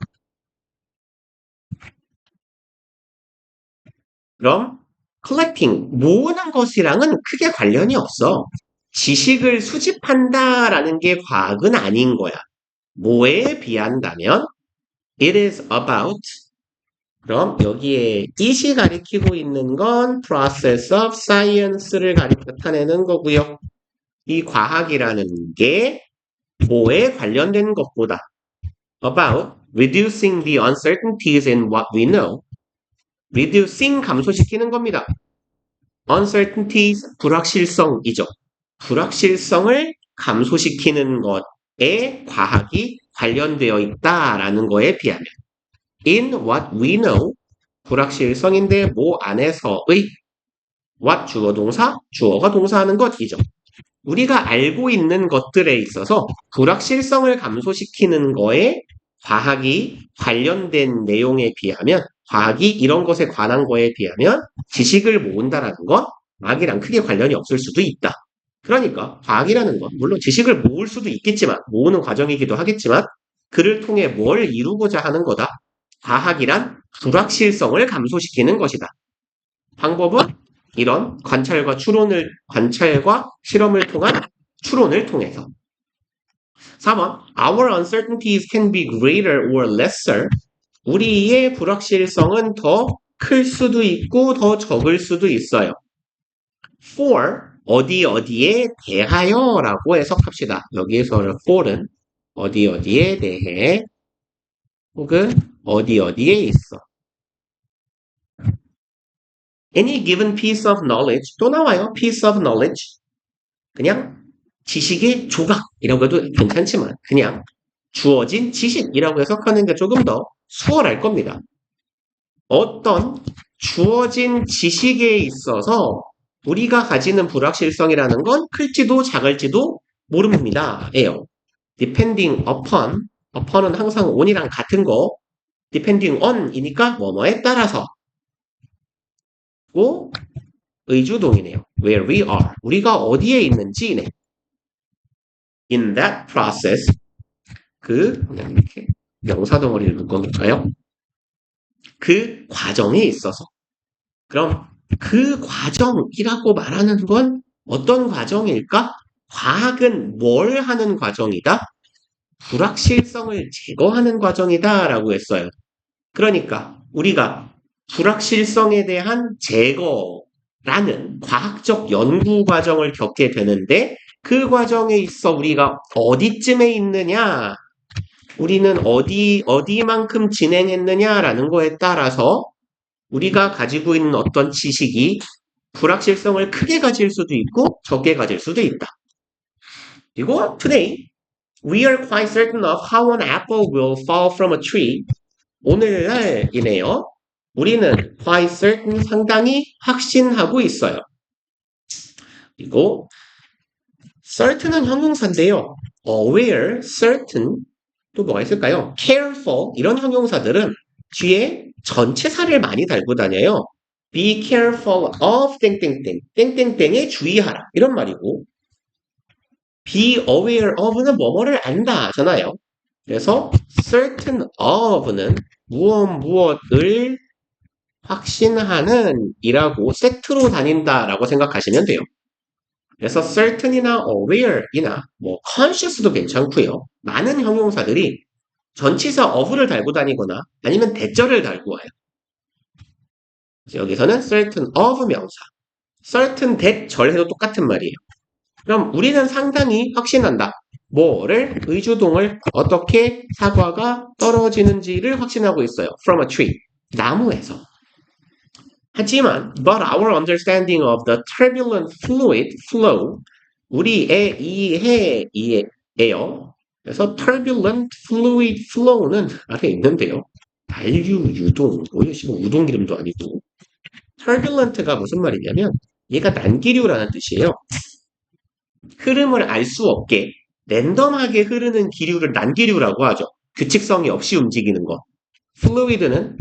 [SPEAKER 1] 그럼 collecting, 모으는 것이랑은 크게 관련이 없어. 지식을 수집한다라는 게 과학은 아닌 거야. 뭐에 비한다면 it is about, 그럼 여기에 it이 가리키고 있는 건 process of science를 나타내는 거고요. 이 과학이라는 게 뭐에 관련된 것보다 about reducing the uncertainties in what we know. reducing 감소시키는 겁니다. uncertainties 불확실성이죠. 불확실성을 감소시키는 것에 과학이 관련되어 있다라는 거에 비하면 in what we know, 불확실성인데 뭐 안에서의 what 주어 동사, 주어가 동사하는 것이죠. 우리가 알고 있는 것들에 있어서 불확실성을 감소시키는 거에 과학이 관련된 내용에 비하면, 과학이 이런 것에 관한 거에 비하면 지식을 모은다라는 건 과학이랑 크게 관련이 없을 수도 있다. 그러니까 과학이라는 건 물론 지식을 모을 수도 있겠지만, 모으는 과정이기도 하겠지만 그를 통해 뭘 이루고자 하는 거다. 과학이란 불확실성을 감소시키는 것이다. 방법은 이런 관찰과 실험을 통한 추론을 통해서. 4번, our uncertainties can be greater or lesser. 우리의 불확실성은 더 클 수도 있고 더 적을 수도 있어요. for, 어디에 대하여라고 해석합시다. 여기에서 for은 어디 어디에 대해 혹은 어디 어디에 있어. Any given piece of knowledge 또 나와요. piece of knowledge. 그냥 지식의 조각이라고 해도 괜찮지만 그냥 주어진 지식이라고 해석하는 게 조금 더 수월할 겁니다. 어떤 주어진 지식에 있어서 우리가 가지는 불확실성이라는 건 클지도 작을지도 모릅니다. 예요. depending upon은 항상 on이랑 같은 거, depending on이니까 뭐뭐에 따라서 고 의주동이네요. where we are. 우리가 어디에 있는지네. in that process 이렇게 명사 덩어리를 묶어놓을까요? 그 과정에 있어서. 그럼 그 과정이라고 말하는 건 어떤 과정일까? 과학은 뭘 하는 과정이다? 불확실성을 제거하는 과정이다 라고 했어요. 그러니까 우리가 불확실성에 대한 제거라는 과학적 연구 과정을 겪게 되는데 그 과정에 있어 우리가 어디쯤에 있느냐, 우리는 어디만큼 진행했느냐라는 거에 따라서 우리가 가지고 있는 어떤 지식이 불확실성을 크게 가질 수도 있고 적게 가질 수도 있다. 그리고 today we are quite certain of how an apple will fall from a tree. 오늘날이네요. 우리는 quite certain 상당히 확신하고 있어요. 그리고 certain은 형용사인데요. aware, certain 또 뭐가 있을까요? careful 이런 형용사들은 뒤에 전치사를 많이 달고 다녀요. be careful of 땡땡땡 땡땡땡에 주의하라 이런 말이고 be aware of는 뭐뭐를 안다 하잖아요. 그래서 certain of는 무엇을 확신하는 이라고 세트로 다닌다라고 생각하시면 돼요. 그래서 certain이나 aware이나 뭐 conscious도 괜찮고요. 많은 형용사들이 전치사 of를 달고 다니거나 아니면 대절을 달고 와요. 여기서는 certain of 명사, certain that 절해도 똑같은 말이에요. 그럼 우리는 상당히 확신한다. 뭐를? 의주동을 어떻게 사과가 떨어지는지를 확신하고 있어요. From a tree. 나무에서. 하지만 but our understanding of the turbulent fluid flow 우리의 이해예요. 그래서 turbulent fluid flow는 아래 있는데요. 단류, 유동, 우동 이름도 아니고 turbulent가 무슨 말이냐면 얘가 난기류라는 뜻이에요. 흐름을 알 수 없게 랜덤하게 흐르는 기류를 난기류라고 하죠. 규칙성이 없이 움직이는 것. fluid는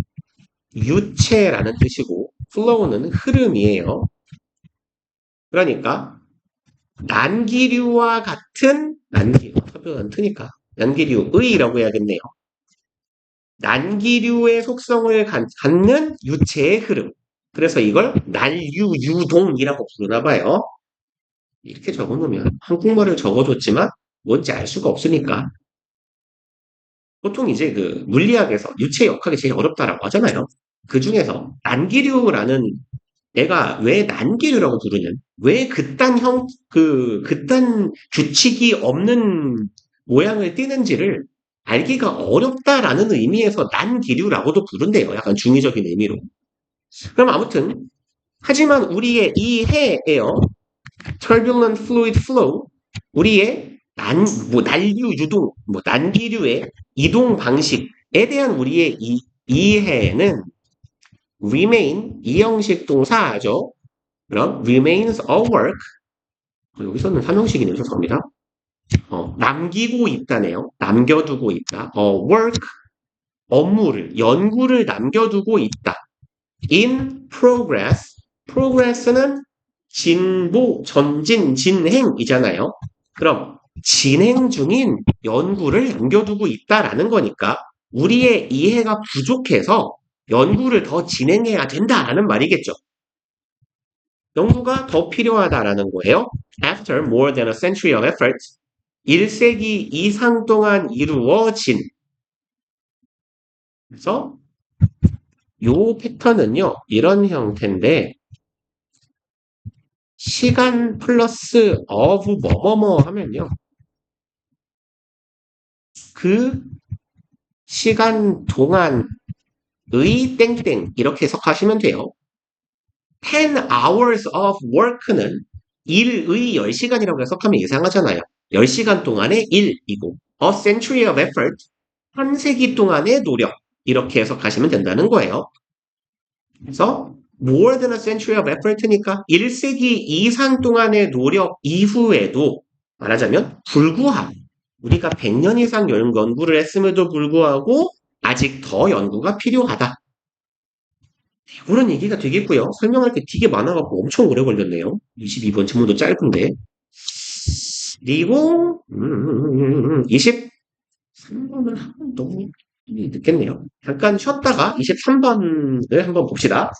[SPEAKER 1] 유체라는 뜻이고 flow는 흐름이에요. 그러니까 난기류와 같은 turbulent니까 난기류의라고 해야겠네요. 난기류의 속성을 갖는 유체의 흐름. 그래서 이걸 난류유동이라고 부르나 봐요. 이렇게 적어놓으면 한국말을 적어줬지만 뭔지 알 수가 없으니까 보통 이제 그 물리학에서 유체 역학이 제일 어렵다라고 하잖아요. 그 중에서 난기류라는 내가 왜 난기류라고 부르냐? 왜 그딴 규칙이 없는 모양을 띠는지를 알기가 어렵다라는 의미에서 난기류라고도 부른대요. 약간 중의적인 의미로. 그럼 아무튼 하지만 우리의 이해예요. turbulent fluid flow 우리의 난류 유동 난기류의 이동 방식에 대한 우리의 이해는 remain 이 형식 동사죠. 그럼 remains a work 여기서는 삼형식이네요. 죄송합니다. 남기고 있다네요. 남겨두고 있다. work 업무를 연구를 남겨두고 있다. in progress progress는 진보, 전진, 진행이잖아요. 그럼 진행 중인 연구를 남겨두고 있다라는 거니까 우리의 이해가 부족해서 연구를 더 진행해야 된다라는 말이겠죠. 연구가 더 필요하다라는 거예요. After more than a century of effort, 1세기 이상 동안 이루어진 그래서 요 패턴은요. 이런 형태인데 시간 플러스 of 뭐뭐뭐 하면요. 그 시간 동안의 땡땡 이렇게 해석하시면 돼요. 10 hours of work는 일의 10시간이라고 해석하면 이상하잖아요. 10시간 동안의 일이고 a century of effort, 한 세기 동안의 노력 이렇게 해석하시면 된다는 거예요. 그래서 more than a century of effort니까 1세기 이상 동안의 노력 이후에도 말하자면 불구하고 우리가 100년 이상 연구를 했음에도 불구하고 아직 더 연구가 필요하다. 그런 얘기가 되겠고요. 설명할 게 되게 많아갖고 엄청 오래 걸렸네요. 22번 질문도 짧은데. 그리고 23번은 너무 늦겠네요. 잠깐 쉬었다가 23번을 한번 봅시다.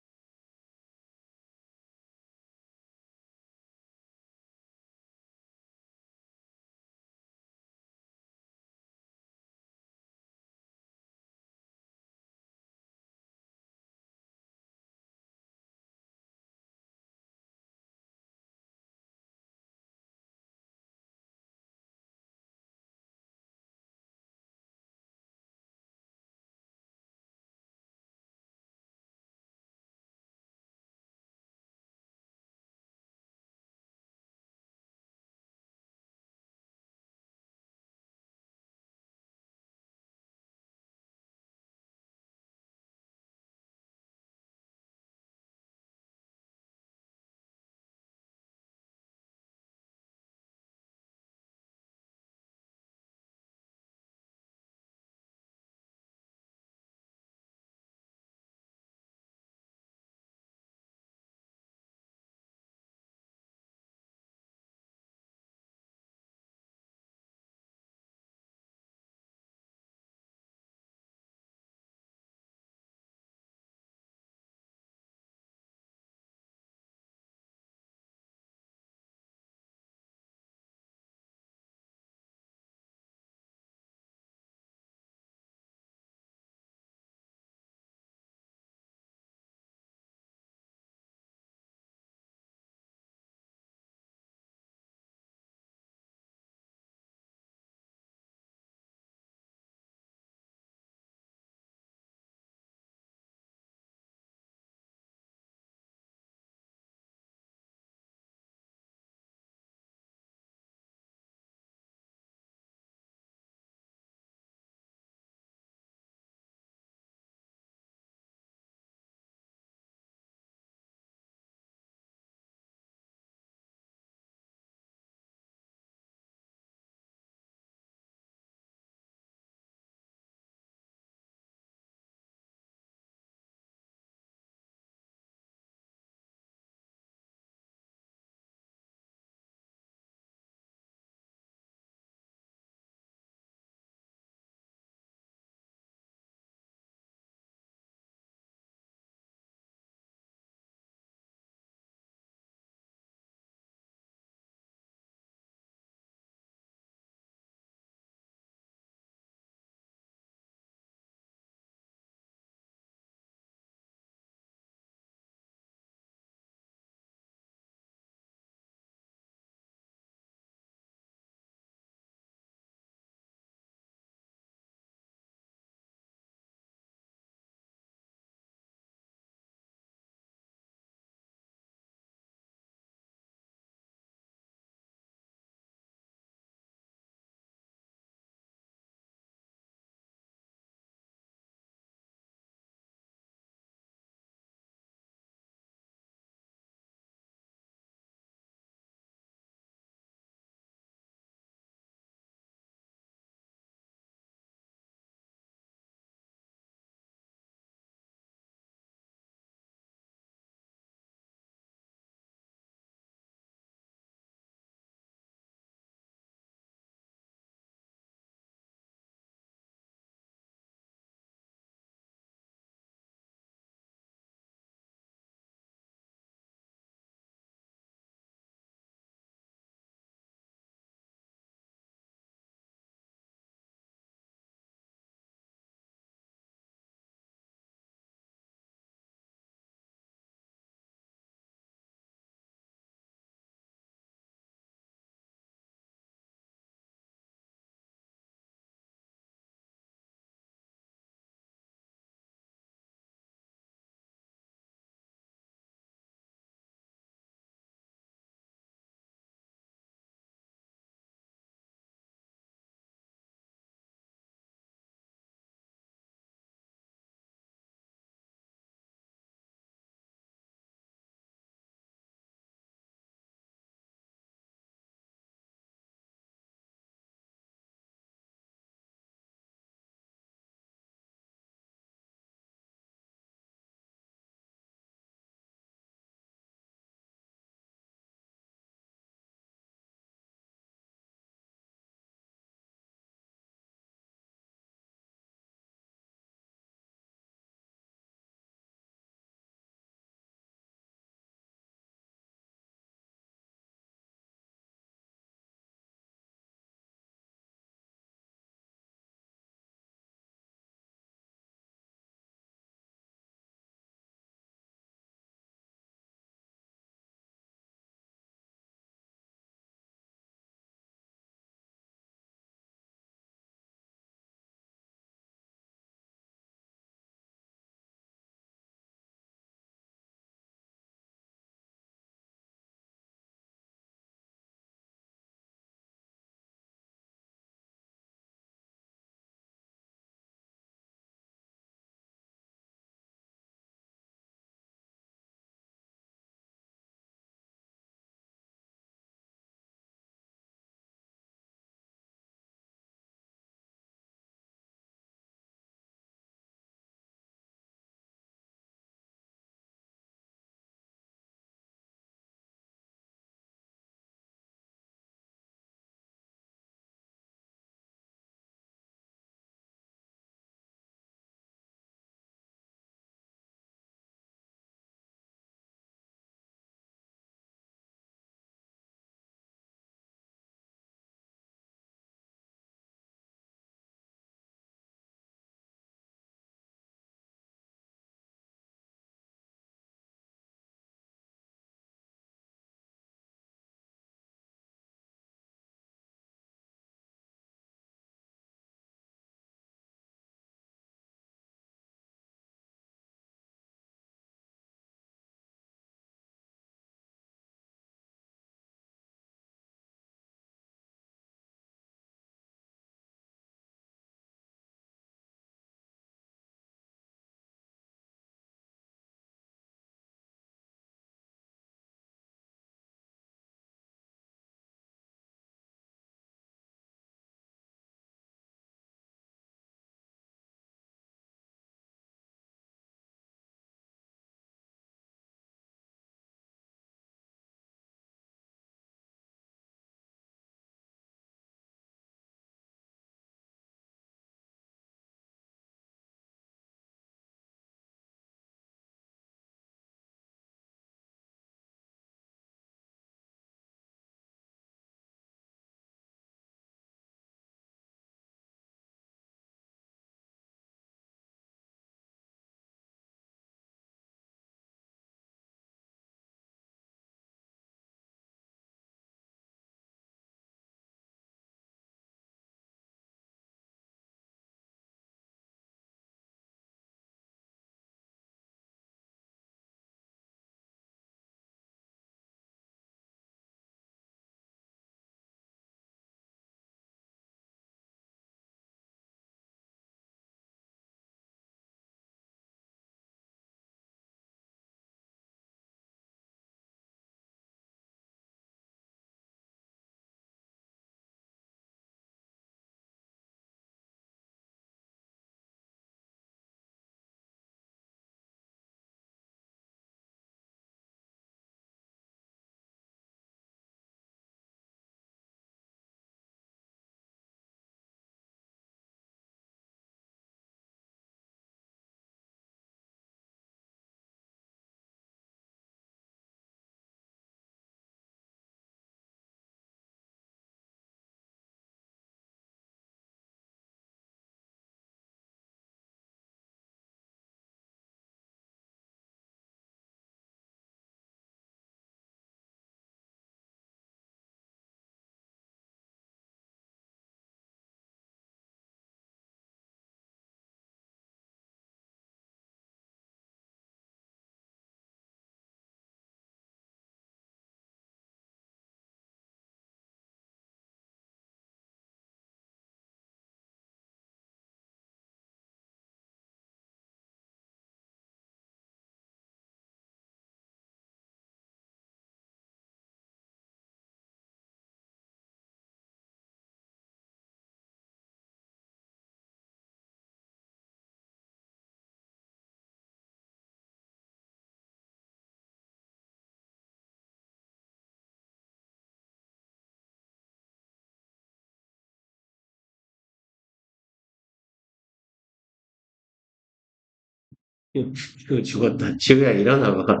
[SPEAKER 1] 그 죽었다. 지우야 일어나 봐.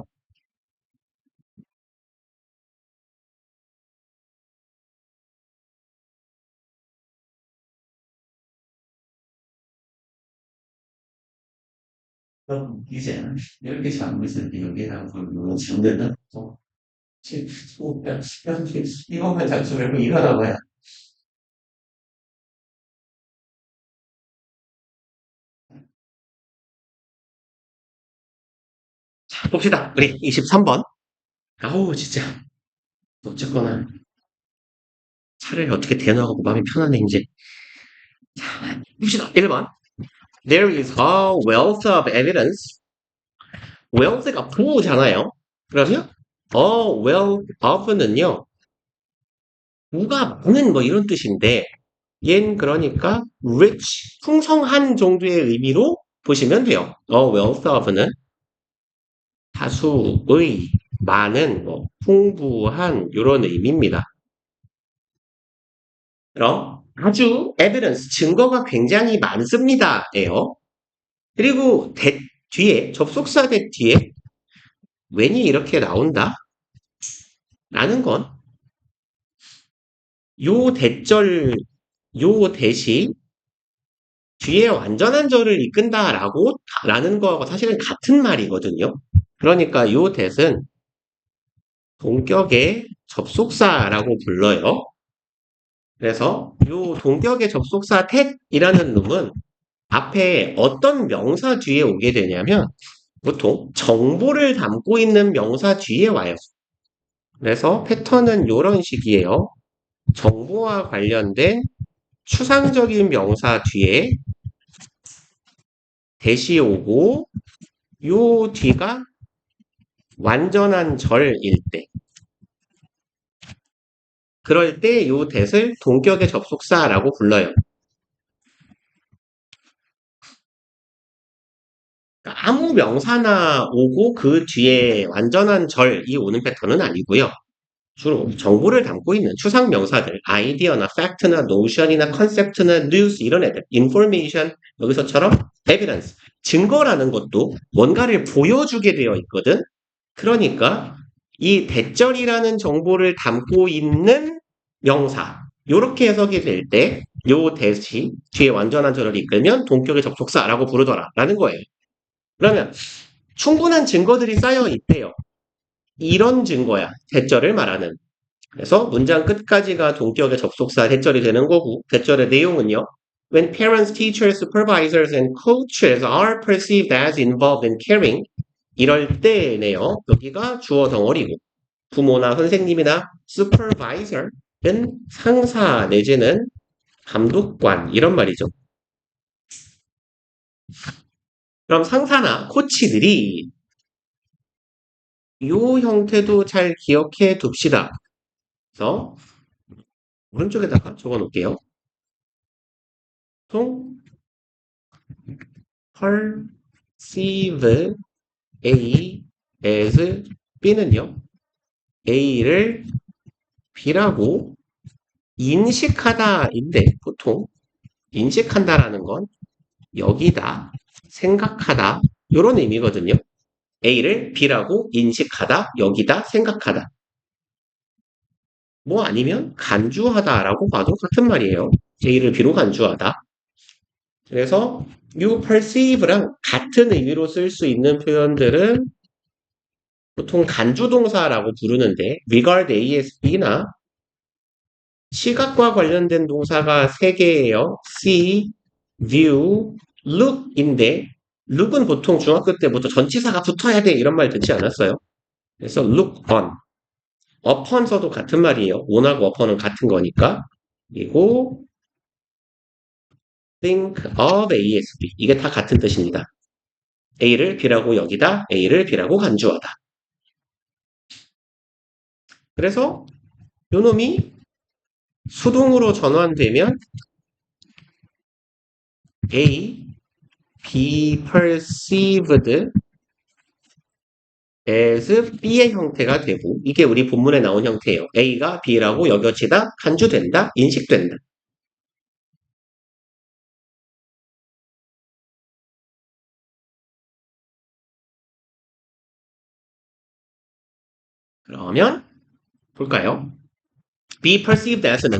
[SPEAKER 1] 그럼 이제 이렇게 잠고 있을 때 여기다가 그걸 잠들다. 이것만 잠시 말고 일어나 봐야. 자, 봅시다. 우리 23번. 아우 진짜 어쨌거나 차를 어떻게 대놓고 마음이 편하네 이제. 봅시다. 1번. There is a wealth of evidence. wealth가 부잖아요. 그러면 a wealth of는요. 부가 많은 뭐 이런 뜻인데 얜 그러니까 rich, 풍성한 정도의 의미로 보시면 돼요. wealth of는 다수의, 많은, 뭐 풍부한 이런 의미입니다. 그럼 아주 evidence, 증거가 굉장히 많습니다.예요. 그리고 뒤에 접속사 대 뒤에 when이 이렇게 나온다? 라는 건 요 대절, 요 대시 뒤에 완전한 절을 이끈다라고 라는 거하고 사실은 같은 말이거든요. 그러니까 요 대은 동격의 접속사라고 불러요. 그래서 요 동격의 접속사 that이라는 놈은 앞에 어떤 명사 뒤에 오게 되냐면 보통 정보를 담고 있는 명사 뒤에 와요. 그래서 패턴은 이런 식이에요. 정보와 관련된 추상적인 명사 뒤에 대시 오고 요 뒤가 완전한 절일 때 그럴 때 요 that을 동격의 접속사라고 불러요. 그러니까 아무 명사나 오고 그 뒤에 완전한 절이 오는 패턴은 아니고요. 주로 정보를 담고 있는 추상 명사들, 아이디어나 팩트나 노션이나 컨셉트나 뉴스 이런 애들, 인포메이션 여기서처럼 에비던스, 증거라는 것도 뭔가를 보여주게 되어 있거든. 그러니까 이 대절이라는 정보를 담고 있는 명사, 요렇게 해석이 될 때 요 대시 뒤에 완전한 절을 이끌면 동격의 접속사라고 부르더라라는 거예요. 그러면 충분한 증거들이 쌓여 있대요. 이런 증거야. 대절을 말하는. 그래서 문장 끝까지가 동격의 접속사 대절이 되는 거고 대절의 내용은요. When parents, teachers, supervisors, and coaches are perceived as involved in caring 이럴 때네요. 여기가 주어 덩어리고 부모나 선생님이나 supervisor은 상사 내지는 감독관 이런 말이죠. 그럼 상사나 코치들이 이 형태도 잘 기억해 둡시다. 그래서 오른쪽에다가 적어 놓을게요. 통 perceive A as B는요. A를 B라고 인식하다인데 보통 인식한다라는 건 여기다 생각하다 이런 의미거든요. A를 B라고 인식하다 여기다 생각하다. 뭐 아니면 간주하다라고 봐도 같은 말이에요. A를 B로 간주하다. 그래서 you perceive랑 같은 의미로 쓸 수 있는 표현들은 보통 간주동사라고 부르는데 regard ASB나 시각과 관련된 동사가 3개예요. see, view, look인데 look은 보통 중학교 때부터 전치사가 붙어야 돼 이런 말 듣지 않았어요? 그래서 look on. upon서도 같은 말이에요. on하고 upon은 같은 거니까. 그리고 think of ASB. 이게 다 같은 뜻입니다. A를 B라고 여기다, A를 B라고 간주하다. 그래서 요놈이 수동으로 전환되면 A, be perceived as B의 형태가 되고 이게 우리 본문에 나온 형태예요. A가 B라고 여겨지다, 간주된다, 인식된다. 그러면 볼까요? be perceived as는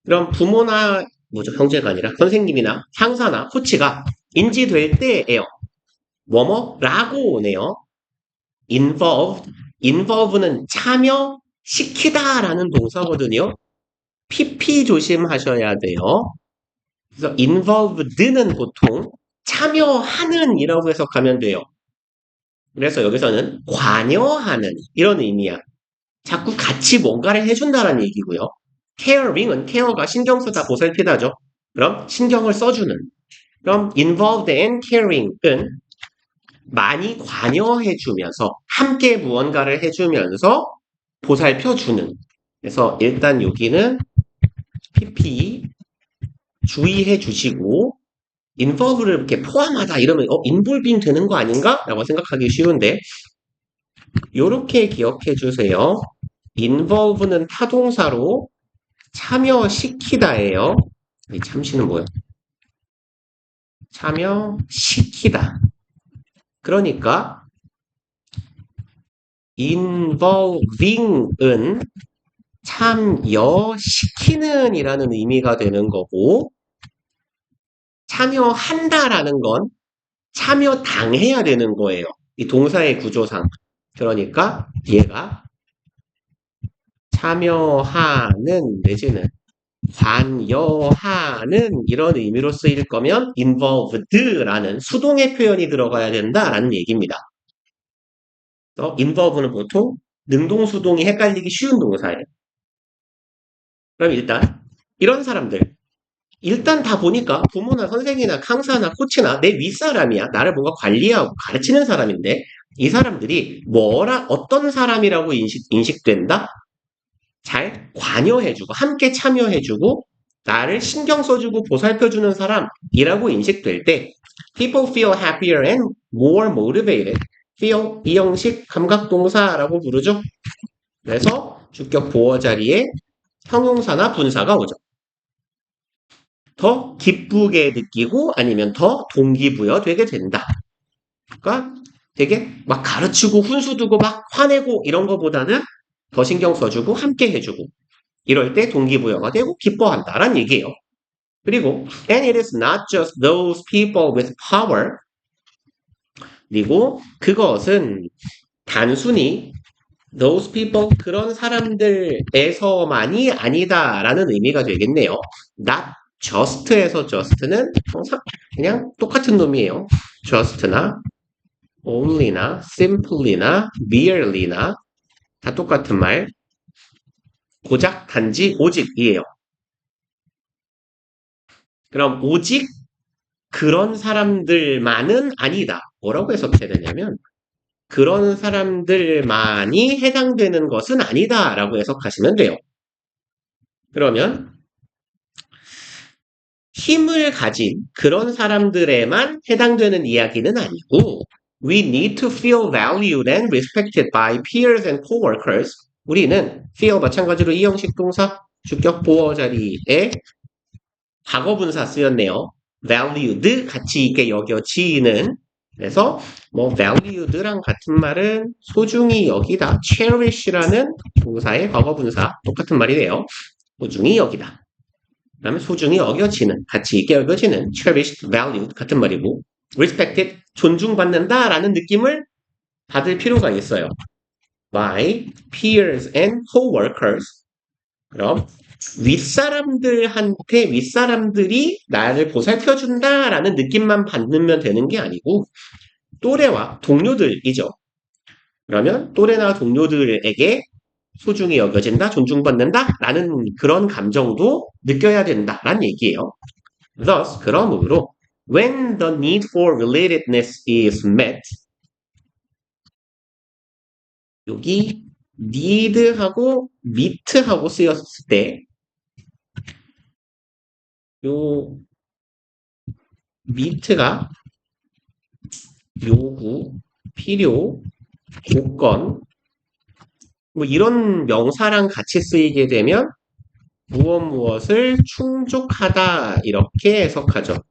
[SPEAKER 1] 그럼 부모나 뭐죠? 형제가 아니라 선생님이나 상사나 코치가 인지될 때예요. 뭐뭐라고 오네요. involve는 참여시키다라는 동사거든요. PP 조심하셔야 돼요. 그래서 involved는 보통 참여하는 이라고 해석하면 돼요. 그래서 여기서는 관여하는 이런 의미야. 자꾸 같이 뭔가를 해준다라는 얘기고요. caring은 care가 신경 쓰다 보살피다죠. 그럼 신경을 써주는. 그럼 involved and caring은 많이 관여해주면서 함께 무언가를 해주면서 보살펴주는. 그래서 일단 여기는 PP 주의해 주시고 involve를 이렇게 포함하다 이러면 involving 되는 거 아닌가? 라고 생각하기 쉬운데 이렇게 기억해 주세요. involve는 타동사로 참여시키다예요. 이 참시는 뭐예요? 참여시키다. 그러니까 involving은 참여시키는 이라는 의미가 되는 거고 참여한다라는 건 참여당해야 되는 거예요. 이 동사의 구조상. 그러니까 얘가 참여하는 내지는 관여하는 이런 의미로 쓰일 거면 involved라는 수동의 표현이 들어가야 된다라는 얘기입니다. involve는 보통 능동수동이 헷갈리기 쉬운 동사예요. 그럼 일단 이런 사람들 일단 다 보니까 부모나 선생이나 강사나 코치나 내 윗사람이야. 나를 뭔가 관리하고 가르치는 사람인데 이 사람들이 어떤 사람이라고 인식된다? 잘 관여해주고 함께 참여해주고 나를 신경 써주고 보살펴주는 사람이라고 인식될 때 people feel happier and more motivated. feel 이 형식 감각동사라고 부르죠. 그래서 주격 보어 자리에 형용사나 분사가 오죠. 더 기쁘게 느끼고 아니면 더 동기부여되게 된다. 그러니까 되게 막 가르치고 훈수 두고 막 화내고 이런 거보다는 더 신경 써주고 함께 해주고 이럴 때 동기부여가 되고 기뻐한다라는 얘기예요. 그리고 and it is not just those people with power. 그리고 그것은 단순히 those people 그런 사람들에서만이 아니다라는 의미가 되겠네요. not just에서 just는 항상 그냥 똑같은 놈이에요. just나 only나 simply나 merely나 다 똑같은 말. 고작 단지 오직이에요. 그럼 오직 그런 사람들만은 아니다. 뭐라고 해석해야 되냐면 그런 사람들만이 해당되는 것은 아니다 라고 해석하시면 돼요. 그러면 힘을 가진 그런 사람들에만 해당되는 이야기는 아니고 We need to feel valued and respected by peers and coworkers. 우리는 feel 마찬가지로 이 형식 동사 주격 보어 자리에 과거분사 쓰였네요. valued 가치 있게 여겨지는 그래서 뭐 valued랑 같은 말은 소중히 여기다 cherish라는 동사의 과거분사 똑같은 말이네요. 소중히 여기다. 그 다음에 소중히 여겨지는 가치 있게 여겨지는 cherished, valued 같은 말이고 respected 존중받는다 라는 느낌을 받을 필요가 있어요. by peers and coworkers. 그럼 윗사람들이 나를 보살펴준다라는 느낌만 받으면 되는 게 아니고 또래와 동료들이죠. 그러면 또래나 동료들에게 소중히 여겨진다, 존중받는다 라는 그런 감정도 느껴야 된다라는 얘기예요. Thus, 그러므로 when the need for relatedness is met 여기 need하고 meet하고 쓰였을 때 요 meet가 요구, 필요, 조건 뭐 이런 명사랑 같이 쓰이게 되면 무엇을 충족하다 이렇게 해석하죠.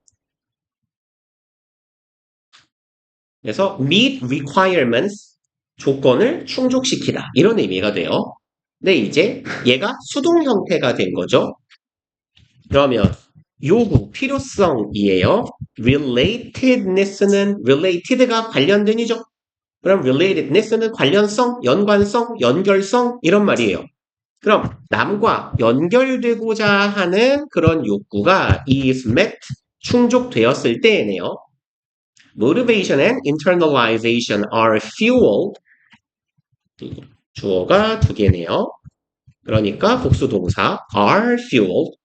[SPEAKER 1] 그래서 meet requirements 조건을 충족시키다. 이런 의미가 돼요. 근데 이제 얘가 수동 형태가 된 거죠. 그러면 요구, 필요성이에요. relatedness는 related가 관련된이죠. 그럼 relatedness는 관련성, 연관성, 연결성 이런 말이에요. 그럼 남과 연결되고자 하는 그런 욕구가 is met, 충족되었을 때에네요. motivation and internalization are fueled. 주어가 두 개네요. 그러니까 복수동사 are fueled.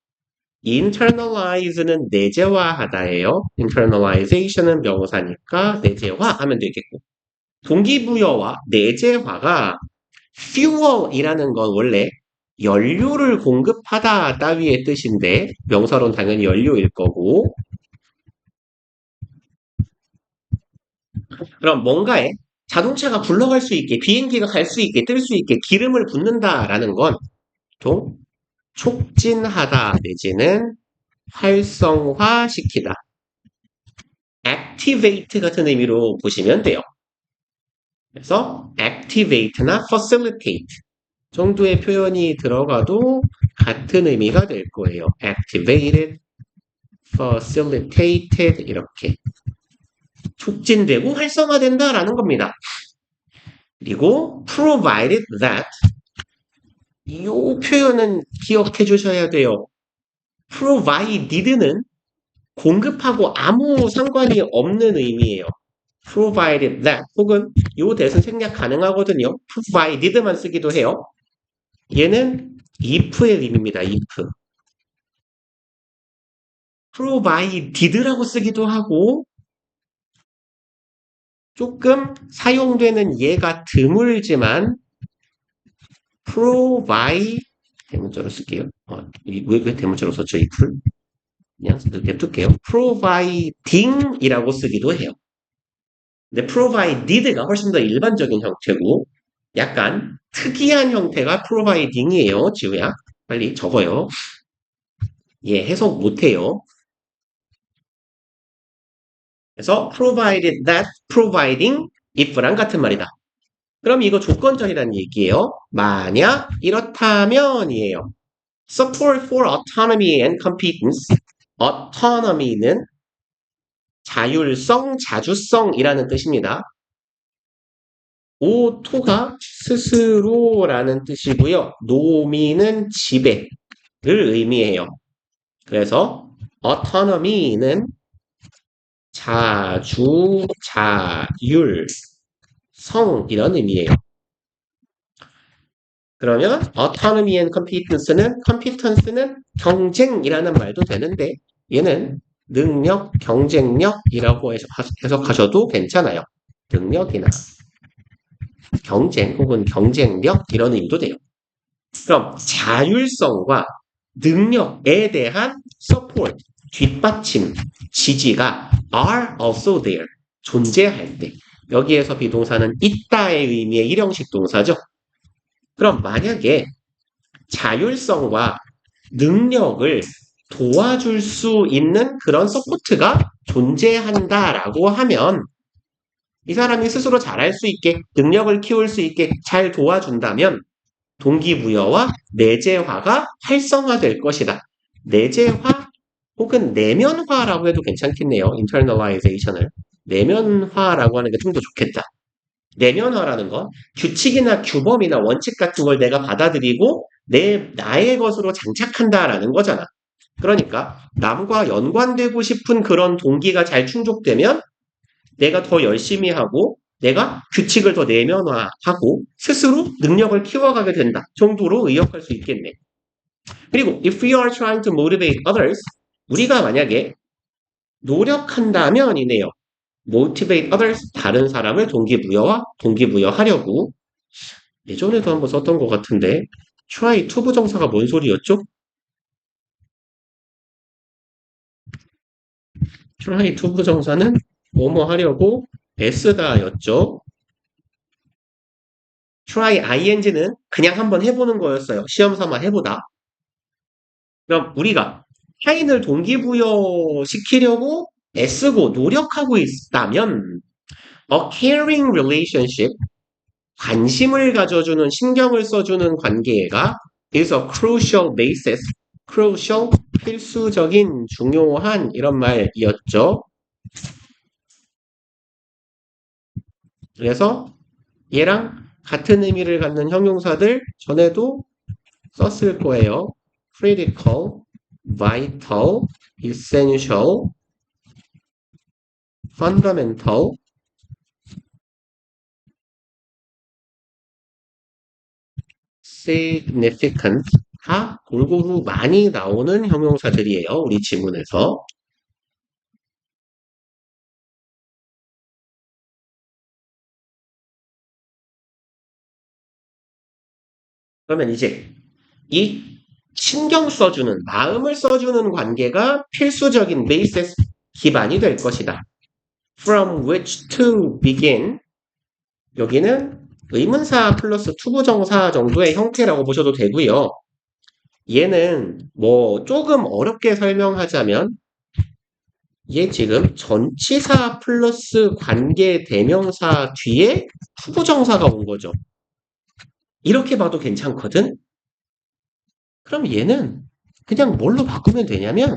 [SPEAKER 1] internalize는 내재화하다예요. internalization은 명사니까 내재화하면 되겠고. 동기부여와 내재화가 fuel이라는 건 원래 연료를 공급하다 따위의 뜻인데 명사로는 당연히 연료일 거고 그럼 뭔가에 자동차가 굴러갈 수 있게 비행기가 갈 수 있게 뜰 수 있게 기름을 붓는다라는 건 보통 촉진하다 내지는 활성화시키다 activate 같은 의미로 보시면 돼요. 그래서 activate나 facilitate 정도의 표현이 들어가도 같은 의미가 될 거예요. activated, facilitated 이렇게 촉진되고 활성화된다라는 겁니다. 그리고 provided that 이 표현은 기억해 주셔야 돼요. provided는 공급하고 아무 상관이 없는 의미예요. provided that 혹은 이 대신 생략 가능하거든요. provided만 쓰기도 해요. 얘는 if의 의미입니다. if. provided라고 쓰기도 하고 조금 사용되는 예가 드물지만 provide 대문자로 쓸게요. 왜 대문자로 썼죠? if를? 그냥 냅둘게요. providing이라고 쓰기도 해요. 근데 provided가 훨씬 더 일반적인 형태고 약간 특이한 형태가 providing이에요. 지우야. 빨리 적어요. 예, 해석 못해요. 그래서 provided that, providing if랑 같은 말이다. 그럼 이거 조건절이라는 얘기예요. 만약 이렇다면이에요. Support for autonomy and competence. autonomy는 자율성, 자주성이라는 뜻입니다. 오토가 스스로라는 뜻이고요. 노미는 지배를 의미해요. 그래서 autonomy는 자주, 자율, 성 이런 의미예요. 그러면 autonomy and competence는 경쟁이라는 말도 되는데 얘는 능력, 경쟁력이라고 해석하셔도 괜찮아요. 능력이나 경쟁 혹은 경쟁력 이런 의미도 돼요. 그럼 자율성과 능력에 대한 support, 뒷받침, 지지가 are also there, 존재할 때 여기에서 비동사는 있다의 의미의 일형식 동사죠. 그럼 만약에 자율성과 능력을 도와줄 수 있는 그런 서포트가 존재한다라고 하면 이 사람이 스스로 잘할 수 있게 능력을 키울 수 있게 잘 도와준다면 동기부여와 내재화가 활성화될 것이다. 내재화 혹은 내면화라고 해도 괜찮겠네요. internalization을. 내면화라고 하는 게 좀 더 좋겠다. 내면화라는 건 규칙이나 규범이나 원칙 같은 걸 내가 받아들이고 나의 것으로 장착한다라는 거잖아. 그러니까 남과 연관되고 싶은 그런 동기가 잘 충족되면 내가 더 열심히 하고 내가 규칙을 더 내면화하고 스스로 능력을 키워가게 된다 정도로 의역할 수 있겠네. 그리고 if we are trying to motivate others 우리가 만약에 노력한다면이네요. motivate others 다른 사람을 동기부여하려고 예전에도 한번 썼던 것 같은데 try to 부정사가 뭔 소리였죠? try to 부정사는 뭐뭐 하려고 애쓰다였죠. try ing는 그냥 한번 해보는 거였어요. 시험 삼아 해보다. 그럼 우리가 타인을 동기부여시키려고 애쓰고 노력하고 있다면 a caring relationship 관심을 가져주는, 신경을 써주는 관계가 is a crucial basis. crucial, 필수적인, 중요한 이런 말이었죠. 그래서 얘랑 같은 의미를 갖는 형용사들 전에도 썼을 거예요. critical, vital, essential, fundamental, significant 다 골고루 많이 나오는 형용사들이에요. 우리 지문에서. 그러면 이제 이 신경 써주는, 마음을 써주는 관계가 필수적인 basis, 기반이 될 것이다. From which to begin. 여기는 의문사 플러스 투부정사 정도의 형태라고 보셔도 되고요. 얘는 뭐 조금 어렵게 설명하자면 얘 지금 전치사 플러스 관계 대명사 뒤에 투부정사가 온 거죠. 이렇게 봐도 괜찮거든? 그럼 얘는 그냥 뭘로 바꾸면 되냐면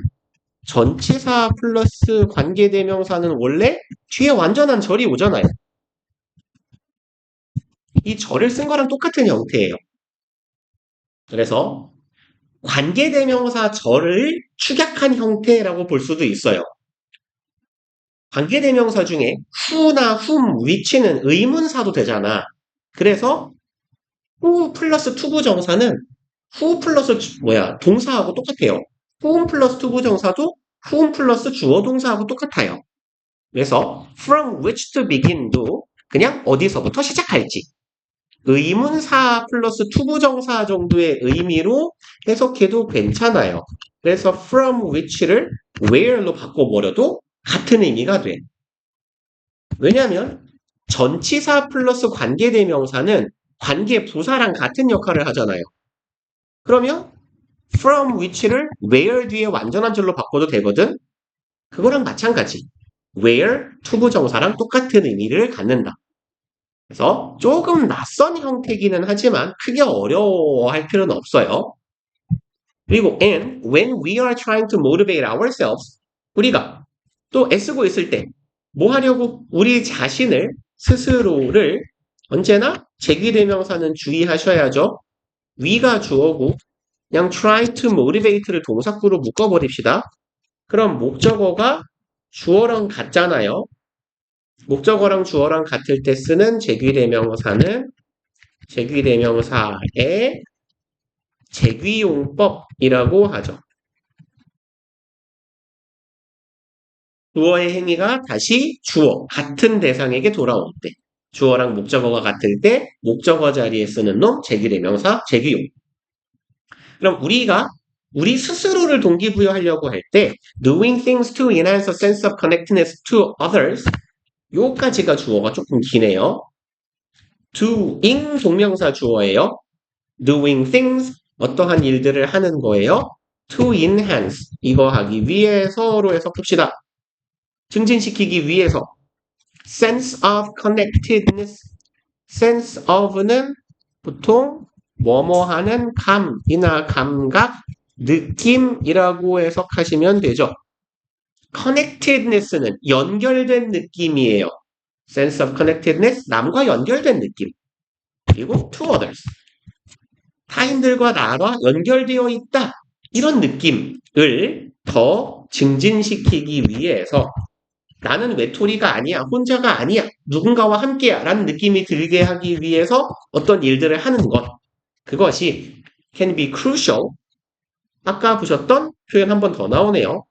[SPEAKER 1] 전치사 플러스 관계대명사는 원래 뒤에 완전한 절이 오잖아요. 이 절을 쓴 거랑 똑같은 형태예요. 그래서 관계대명사 절을 축약한 형태라고 볼 수도 있어요. 관계대명사 중에 who나 whom, which는 의문사도 되잖아. 그래서 who 플러스 투부정사는 who 플러스 동사하고 똑같아요. whom 플러스 투부정사도 whom 플러스 주어 동사하고 똑같아요. 그래서 from which to begin도 그냥 어디서부터 시작할지 의문사 플러스 투부정사 정도의 의미로 해석해도 괜찮아요. 그래서 from which를 where로 바꿔버려도 같은 의미가 돼. 왜냐하면 전치사 플러스 관계대명사는 관계 부사랑 같은 역할을 하잖아요. 그러면 from which를 where 뒤에 완전한 절로 바꿔도 되거든. 그거랑 마찬가지. where 투부정사랑 똑같은 의미를 갖는다. 그래서 조금 낯선 형태이기는 하지만 크게 어려워할 필요는 없어요. 그리고 and when we are trying to motivate ourselves, 우리가 또 애쓰고 있을 때 뭐 하려고 우리 자신을 스스로를 언제나 제귀대명사는 주의하셔야죠. we가 주어고 그냥 try to motivate를 동사구로 묶어버립시다. 그럼 목적어가 주어랑 같잖아요. 목적어랑 주어랑 같을 때 쓰는 제귀대명사는 제귀대명사의 제귀용법이라고 하죠. 주어의 행위가 다시 주어, 같은 대상에게 돌아올 때, 주어랑 목적어가 같을 때 목적어 자리에 쓰는 놈 제귀대명사, 제귀용. 그럼 우리가 우리 스스로를 동기부여하려고 할 때 doing things to enhance a sense of connectedness to others 요까지가 주어가 조금 기네요. doing 동명사 주어예요. doing things 어떠한 일들을 하는 거예요. to enhance 이거 하기 위해서로 해석합시다. 증진시키기 위해서 sense of connectedness sense of는 보통 뭐뭐 하는 감이나 감각, 느낌이라고 해석하시면 되죠. connectedness는 연결된 느낌이에요. sense of connectedness, 남과 연결된 느낌. 그리고 to others, 타인들과 나와 연결되어 있다. 이런 느낌을 더 증진시키기 위해서 나는 외톨이가 아니야, 혼자가 아니야, 누군가와 함께야 라는 느낌이 들게 하기 위해서 어떤 일들을 하는 것. 그것이 can be crucial. 아까 보셨던 표현 한 번 더 나오네요.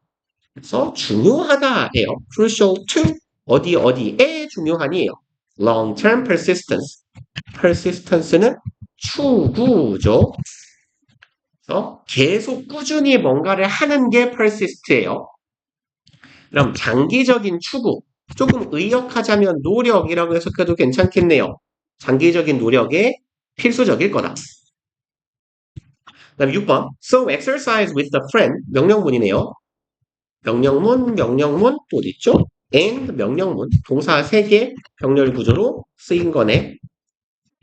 [SPEAKER 1] 그래서 중요하다예요. crucial to 어디에 중요하니에요. long-term persistence. persistence는 추구죠. 그래서 계속 꾸준히 뭔가를 하는 게 persist예요. 그럼 장기적인 추구, 조금 의역하자면 노력이라고 해석해도 괜찮겠네요. 장기적인 노력에 필수적일 거다. 그다음 6번. So exercise with a friend. 명령문이네요. 명령문 또 어디 있죠? and 명령문. 동사 3개 병렬 구조로 쓰인 거네.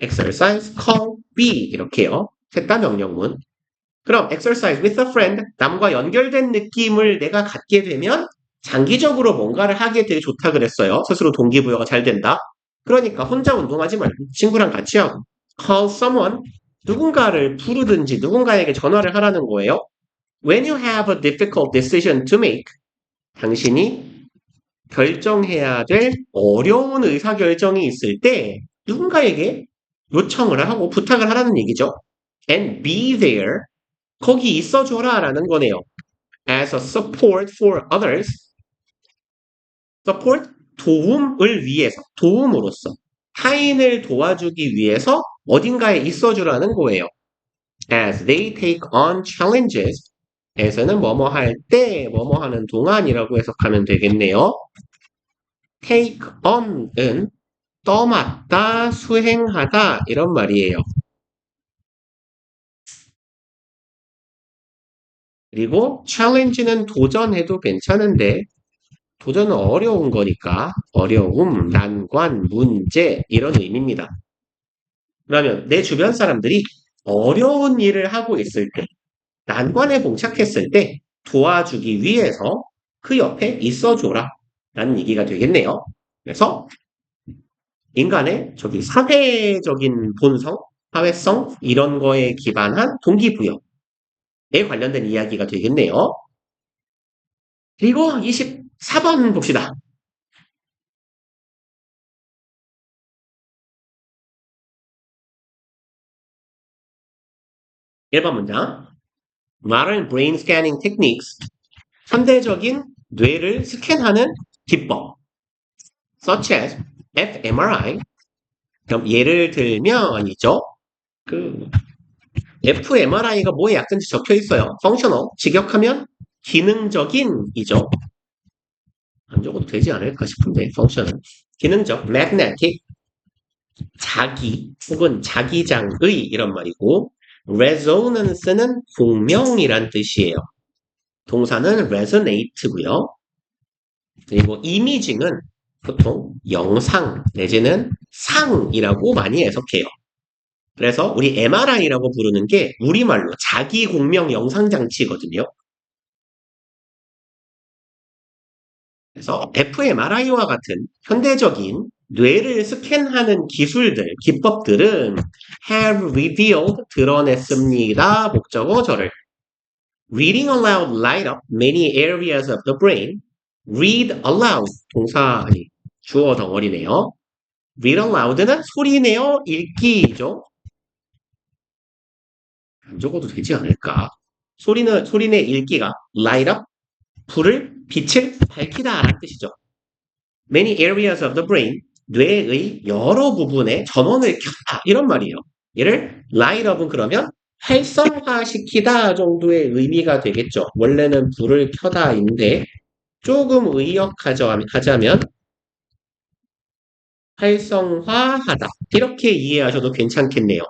[SPEAKER 1] exercise, call, be 이렇게요. 셋 다 명령문. 그럼 exercise with a friend, 남과 연결된 느낌을 내가 갖게 되면 장기적으로 뭔가를 하기에 되게 좋다 그랬어요. 스스로 동기부여가 잘 된다. 그러니까 혼자 운동하지 말고 친구랑 같이 하고 call someone, 누군가를 부르든지 누군가에게 전화를 하라는 거예요. When you have a difficult decision to make, 당신이 결정해야 될 어려운 의사결정이 있을 때 누군가에게 요청을 하고 부탁을 하라는 얘기죠. And be there, 거기 있어줘라 라는 거네요. As a support for others, support, 도움을 위해서, 도움으로써 타인을 도와주기 위해서 어딘가에 있어주라는 거예요. As they take on challenges, as는 뭐뭐 할 때, 뭐뭐 하는 동안이라고 해석하면 되겠네요. take on은 떠맡다, 수행하다 이런 말이에요. 그리고 challenge는 도전해도 괜찮은데 도전은 어려운 거니까 어려움, 난관, 문제 이런 의미입니다. 그러면 내 주변 사람들이 어려운 일을 하고 있을 때, 난관에 봉착했을 때 도와주기 위해서 그 옆에 있어줘라 라는 얘기가 되겠네요. 그래서 인간의 저기 사회적인 본성, 사회성 이런 거에 기반한 동기부여에 관련된 이야기가 되겠네요. 그리고 24번 봅시다. 1번 문장. Modern brain scanning techniques. 현대적인 뇌를 스캔하는 기법. Such as fMRI. 그럼 예를 들면이죠. 그 fMRI가 뭐에 약든지 적혀 있어요. functional. 직역하면 기능적인이죠. 안 적어도 되지 않을까 싶은데 functional. 기능적. magnetic. 자기 혹은 자기장의 이런 말이고 resonance는 공명이란 뜻이에요. 동사는 resonate고요. 그리고 imaging은 보통 영상 내지는 상이라고 많이 해석해요. 그래서 우리 MRI라고 부르는 게 우리말로 자기 공명 영상 장치거든요. 그래서 fMRI와 같은 현대적인 뇌를 스캔하는 기술들, 기법들은 have revealed, 드러냈습니다. 목적어절을. Reading aloud light up many areas of the brain. Read aloud, 동사, 아니, 주어 덩어리네요. Read aloud는 소리내어 읽기죠. 안 적어도 되지 않을까? 소리내 읽기가 light up, 빛을 밝히다 라는 뜻이죠. Many areas of the brain, 뇌의 여러 부분에 전원을 켰다 이런 말이에요. 얘를 light up은 그러면 활성화시키다 정도의 의미가 되겠죠. 원래는 불을 켜다인데 조금 의역하자면 활성화하다 이렇게 이해하셔도 괜찮겠네요.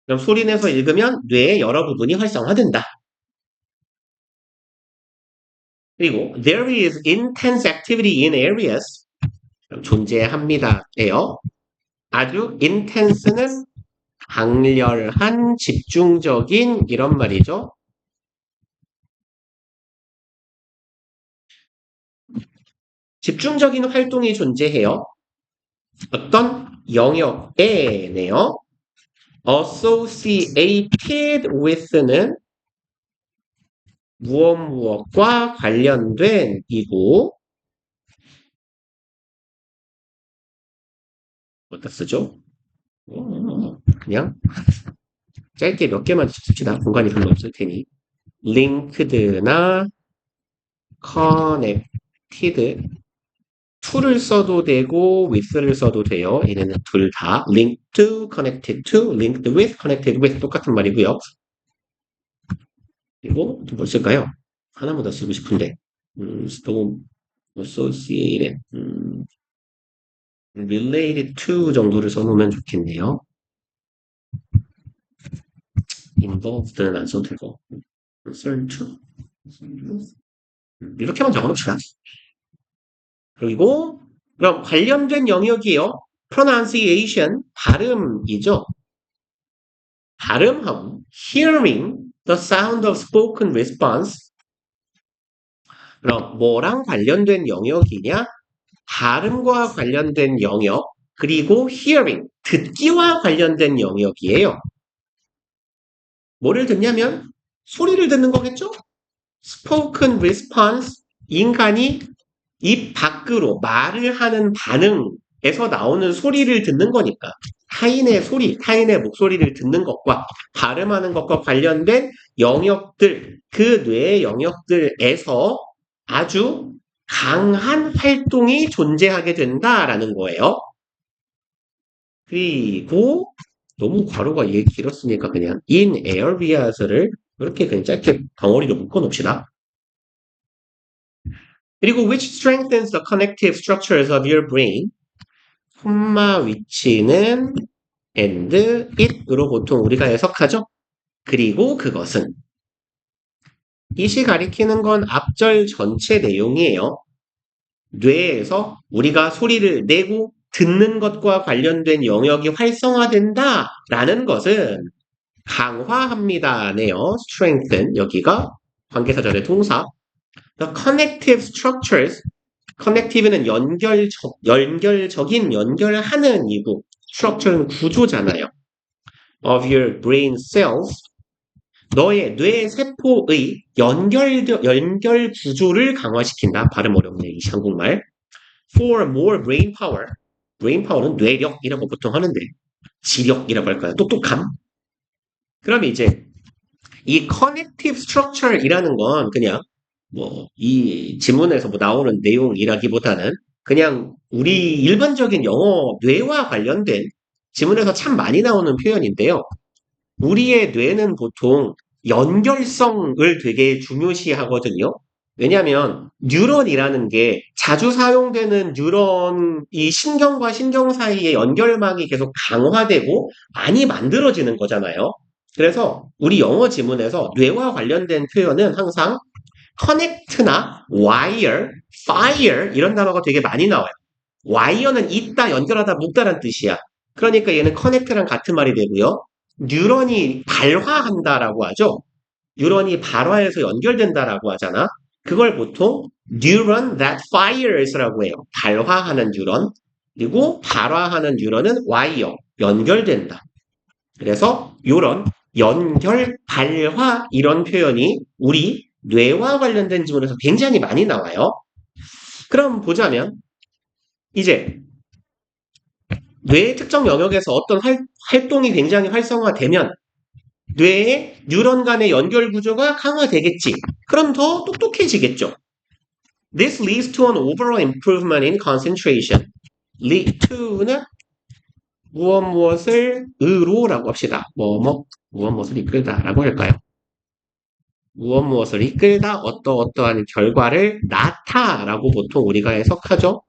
[SPEAKER 1] 그럼 소리내서 읽으면 뇌의 여러 부분이 활성화된다. 그리고 there is intense activity in areas. 존재합니다예요. 아주 intense는 강렬한, 집중적인 이런 말이죠. 집중적인 활동이 존재해요. 어떤 영역에네요. associated with는 무엇과 관련된 이고 어디다 쓰죠? 그냥 짧게 몇 개만 씁시다. 공간이 별로 없을 테니. linked나 connected to를 써도 되고 with를 써도 돼요. 얘네는 둘 다 linked to, connected to, linked with, connected with 똑같은 말이고요. 그리고 또 뭐 쓸까요? 하나만 더 쓰고 싶은데 너무 associated, related to 정도를 써놓으면 좋겠네요. involved는 안 써도 되고 concern to 이렇게만 적어놓읍시다. 그리고 그럼 관련된 영역이요. pronunciation, 발음이죠. 발음하고 hearing the sound of spoken response. 그럼 뭐랑 관련된 영역이냐? 발음과 관련된 영역, 그리고 hearing, 듣기와 관련된 영역이에요. 뭐를 듣냐면 소리를 듣는 거겠죠? spoken response, 인간이 입 밖으로 말을 하는 반응에서 나오는 소리를 듣는 거니까 타인의 소리, 타인의 목소리를 듣는 것과 발음하는 것과 관련된 영역들, 그 뇌의 영역들에서 아주 강한 활동이 존재하게 된다라는 거예요. 그리고 너무 괄호가 이게 길었으니까 그냥 in areas를 이렇게 그냥 짧게 덩어리로 묶어 놓읍시다. 그리고 which strengthens the connective structures of your brain. 콤마 위치는 and it으로 보통 우리가 해석하죠. 그리고 그것은 it이 가리키는 건 앞절 전체 내용이에요. 뇌에서 우리가 소리를 내고 듣는 것과 관련된 영역이 활성화된다라는 것은 강화합니다네요. strengthen 여기가 관계사절의 동사. The connective structures. connective는 연결적인 연결하는 이고 structure는 구조잖아요. of your brain cells. 너의 뇌 세포의 연결 구조를 강화시킨다. 발음 어렵네, 이 한국말. For more brain power. brain power는 뇌력이라고 보통 하는데 지력이라고 할까요? 똑똑함. 그럼 이제 이 connective structure이라는 건 그냥 뭐 이 지문에서 뭐 나오는 내용이라기보다는 그냥 우리 일반적인 영어 뇌와 관련된 지문에서 참 많이 나오는 표현인데요. 우리의 뇌는 보통 연결성을 되게 중요시하거든요. 왜냐하면 뉴런이라는 게 자주 사용되는 뉴런이 신경과 신경 사이의 연결망이 계속 강화되고 많이 만들어지는 거잖아요. 그래서 우리 영어 지문에서 뇌와 관련된 표현은 항상 connect나 wire, fire 이런 단어가 되게 많이 나와요. wire는 있다, 연결하다, 묶다란 뜻이야. 그러니까 얘는 connect랑 같은 말이 되고요. 뉴런이 발화한다라고 하죠. 뉴런이 발화해서 연결된다라고 하잖아. 그걸 보통 neuron that fires라고 해요. 발화하는 뉴런. 그리고 발화하는 뉴런은 wire, 연결된다. 그래서 이런 연결, 발화 이런 표현이 우리 뇌와 관련된 지문에서 굉장히 많이 나와요. 그럼 보자면 이제 뇌의 특정 영역에서 어떤 활동이 굉장히 활성화되면 뇌의 뉴런 간의 연결 구조가 강화되겠지. 그럼 더 똑똑해지겠죠. This leads to an overall improvement in concentration. lead to는 무엇을 의로라고 합시다. 무엇을 이끌다라고 할까요? 무엇을 이끌다 어떠한 결과를 낳다라고 보통 우리가 해석하죠.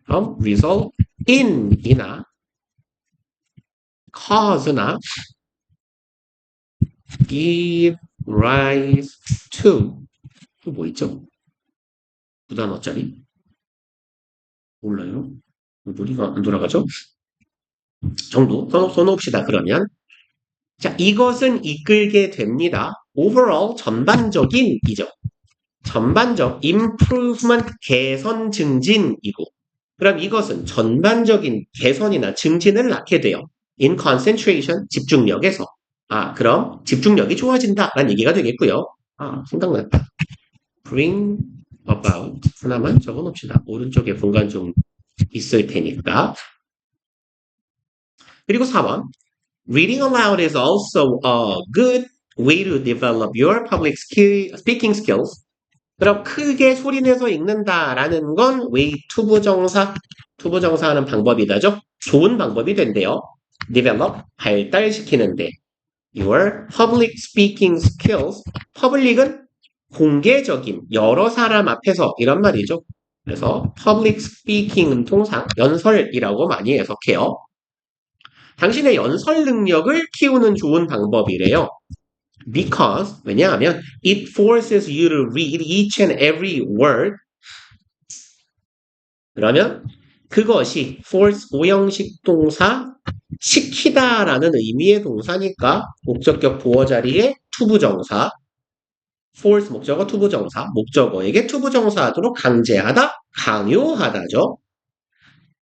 [SPEAKER 1] 그럼 result in이나 cause나 give rise to 또 뭐 있죠? 부단어짜리? 몰라요. 머리가 안 돌아가죠? 정도 써놓읍시다. 그러면 자, 이것은 이끌게 됩니다. overall 전반적인이죠. 전반적 improvement 개선 증진이고 그럼 이것은 전반적인 개선이나 증진을 낳게 돼요. in concentration 집중력에서 그럼 집중력이 좋아진다라는 얘기가 되겠고요. 생각났다. bring about 하나만 적어놓읍시다. 오른쪽에 공간 좀 있을 테니까. 그리고 4번 Reading aloud is also a good way to develop your public speaking skills. 그럼 크게 소리내서 읽는다라는 건 way 투부정사 하는 방법이다죠. 좋은 방법이 된대요. develop 발달시키는데 your public speaking skills. public은 공개적인 여러 사람 앞에서 이런 말이죠. 그래서 public speaking은 통상 연설이라고 많이 해석해요. 당신의 연설 능력을 키우는 좋은 방법이래요. Because 왜냐하면 it forces you to read each and every word. 그러면 그것이 force 오형식 동사 시키다라는 의미의 동사니까 목적격 보어 자리에 투부정사 force 목적어 투부정사 목적어에게 투부정사 하도록 강제하다 강요하다죠.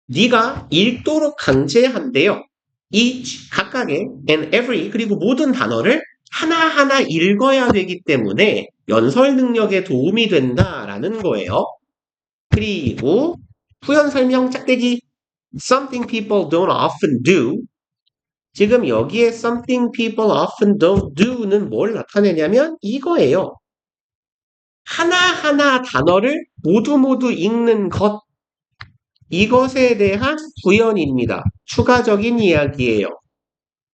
[SPEAKER 1] 네가 읽도록 강제한대요. each 각각의 and every 그리고 모든 단어를 하나하나 읽어야 되기 때문에 연설 능력에 도움이 된다라는 거예요. 그리고 후연 설명 짝대기 something people don't often do 지금 여기에 something people often don't do는 뭘 나타내냐면 이거예요. 하나하나 단어를 모두 읽는 것 이것에 대한 부연입니다. 추가적인 이야기예요.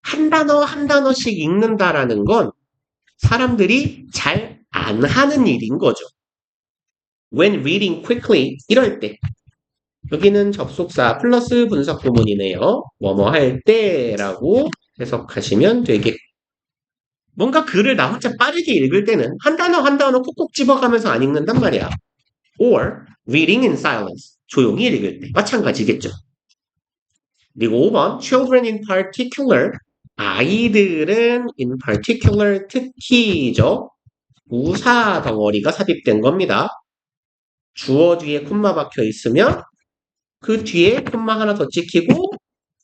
[SPEAKER 1] 한 단어 한 단어씩 읽는다라는 건 사람들이 잘 안 하는 일인 거죠. When reading quickly 이럴 때 여기는 접속사 플러스 분석 부문이네요. 뭐뭐 할 때라고 해석하시면 되게 뭔가 글을 나 혼자 빠르게 읽을 때는 한 단어 한 단어 콕콕 집어가면서 안 읽는단 말이야. Or reading in silence 조용히 읽을 때 마찬가지겠죠. 그리고 5번 children in particular 아이들은 in particular 특히죠. 우사 덩어리가 삽입된 겁니다. 주어 뒤에 콤마 박혀 있으면 그 뒤에 콤마 하나 더 찍히고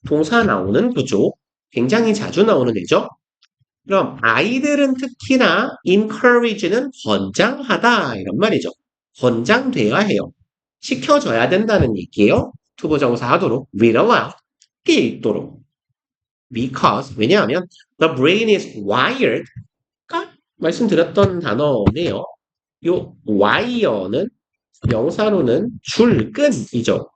[SPEAKER 1] 동사 나오는 구조 굉장히 자주 나오는 애죠. 그럼 아이들은 특히나 encourage는 권장하다 이런 말이죠. 권장돼야 해요. 시켜줘야 된다는 얘기예요. 투부정사 하도록 read aloud 읽도록 because 왜냐하면 the brain is wired 아까 말씀드렸던 단어네요. 요 wire는 명사로는 줄, 끈이죠.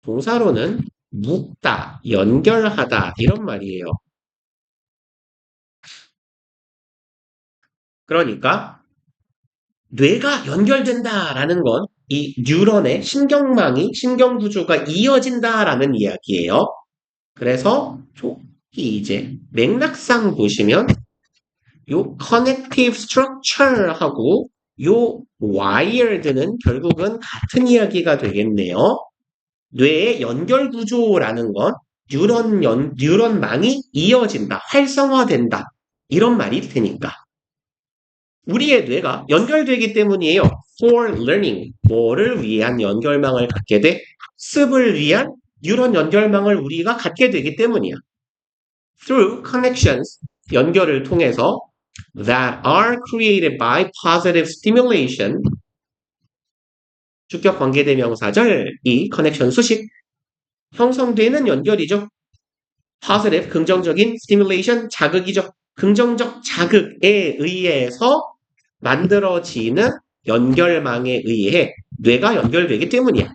[SPEAKER 1] 동사로는 묶다, 연결하다 이런 말이에요. 그러니까 뇌가 연결된다라는 건 이 뉴런의 신경망이 신경구조가 이어진다라는 이야기예요. 그래서 이 이제 맥락상 보시면 요 connective structure하고 요 wired는 결국은 같은 이야기가 되겠네요. 뇌의 연결 구조라는 건 뉴런망이 이어진다, 활성화된다 이런 말이 되니까 우리의 뇌가 연결되기 때문이에요. For learning, 뭐를 위한 연결망을 갖게 돼? 학습을 위한 뉴런 연결망을 우리가 갖게 되기 때문이야. Through connections, 연결을 통해서 that are created by positive stimulation, 주격 관계대명사절, 이 커넥션 수식, 형성되는 연결이죠. positive, 긍정적인 stimulation, 자극이죠. 긍정적 자극에 의해서 만들어지는 연결망에 의해 뇌가 연결되기 때문이야.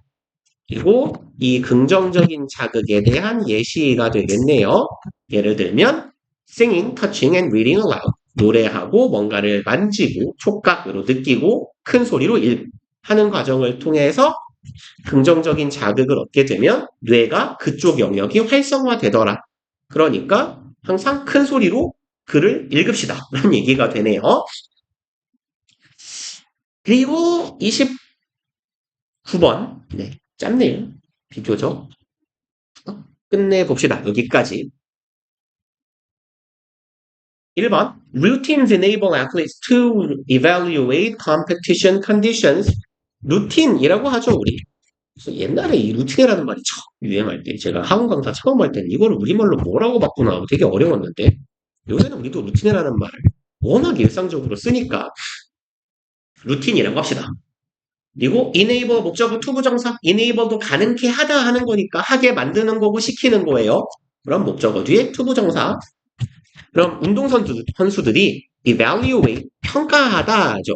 [SPEAKER 1] 그리고 이 긍정적인 자극에 대한 예시가 되겠네요. 예를 들면 singing, touching and reading aloud. 노래하고 뭔가를 만지고 촉각으로 느끼고 큰 소리로 하는 과정을 통해서 긍정적인 자극을 얻게 되면 뇌가 그쪽 영역이 활성화되더라. 그러니까 항상 큰 소리로 글을 읽읍시다. 라는 얘기가 되네요. 그리고 29번 네, 짧네요. 비교적 끝내봅시다. 여기까지. 1번 Routines enable athletes to evaluate competition conditions. 루틴이라고 하죠, 우리. 그래서 옛날에 이 루틴이라는 말이 처음 유행할 때 제가 학원 강사 처음 할 때는 이거를 우리말로 뭐라고 바꾸나 하고 되게 어려웠는데 요새는 우리도 루틴이라는 말을 워낙 일상적으로 쓰니까 루틴이라고 합시다. 그리고 enable 목적어 투부정사 enable도 가능케 하다 하는 거니까 하게 만드는 거고 시키는 거예요. 그럼 목적어 뒤에 투부정사. 그럼 선수들이 evaluate 평가하다죠.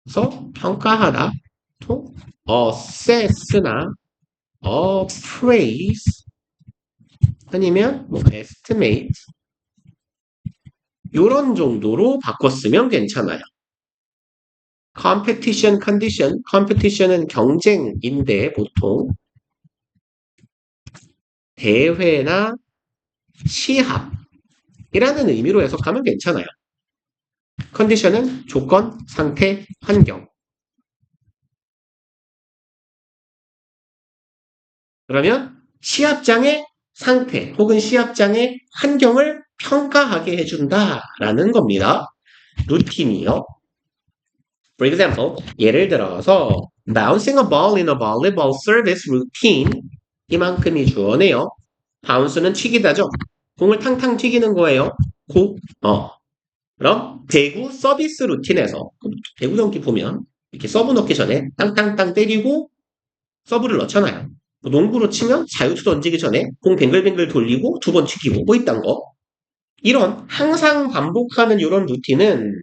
[SPEAKER 1] 그래서 평가하다 또 assess나 appraise 아니면 뭐 estimate 이런 정도로 바꿨으면 괜찮아요. competition condition, competition은 경쟁인데 보통 대회나 시합이라는 의미로 해석하면 괜찮아요. 컨디션은 조건, 상태, 환경. 그러면 시합장의 상태 혹은 시합장의 환경을 평가하게 해준다라는 겁니다. 루틴이요. For example, 예를 들어서 bouncing a ball in a volleyball service routine 이만큼이 주어네요. bounce는 튀기다죠. 공을 탕탕 튀기는 거예요. 그럼 배구 서비스 루틴에서 배구 경기 보면 이렇게 서브 넣기 전에 땅땅땅 때리고 서브를 넣잖아요. 농구로 치면 자유투 던지기 전에 공 뱅글뱅글 돌리고 두 번 튀기고 뭐 이딴 거. 이런 항상 반복하는 이런 루틴은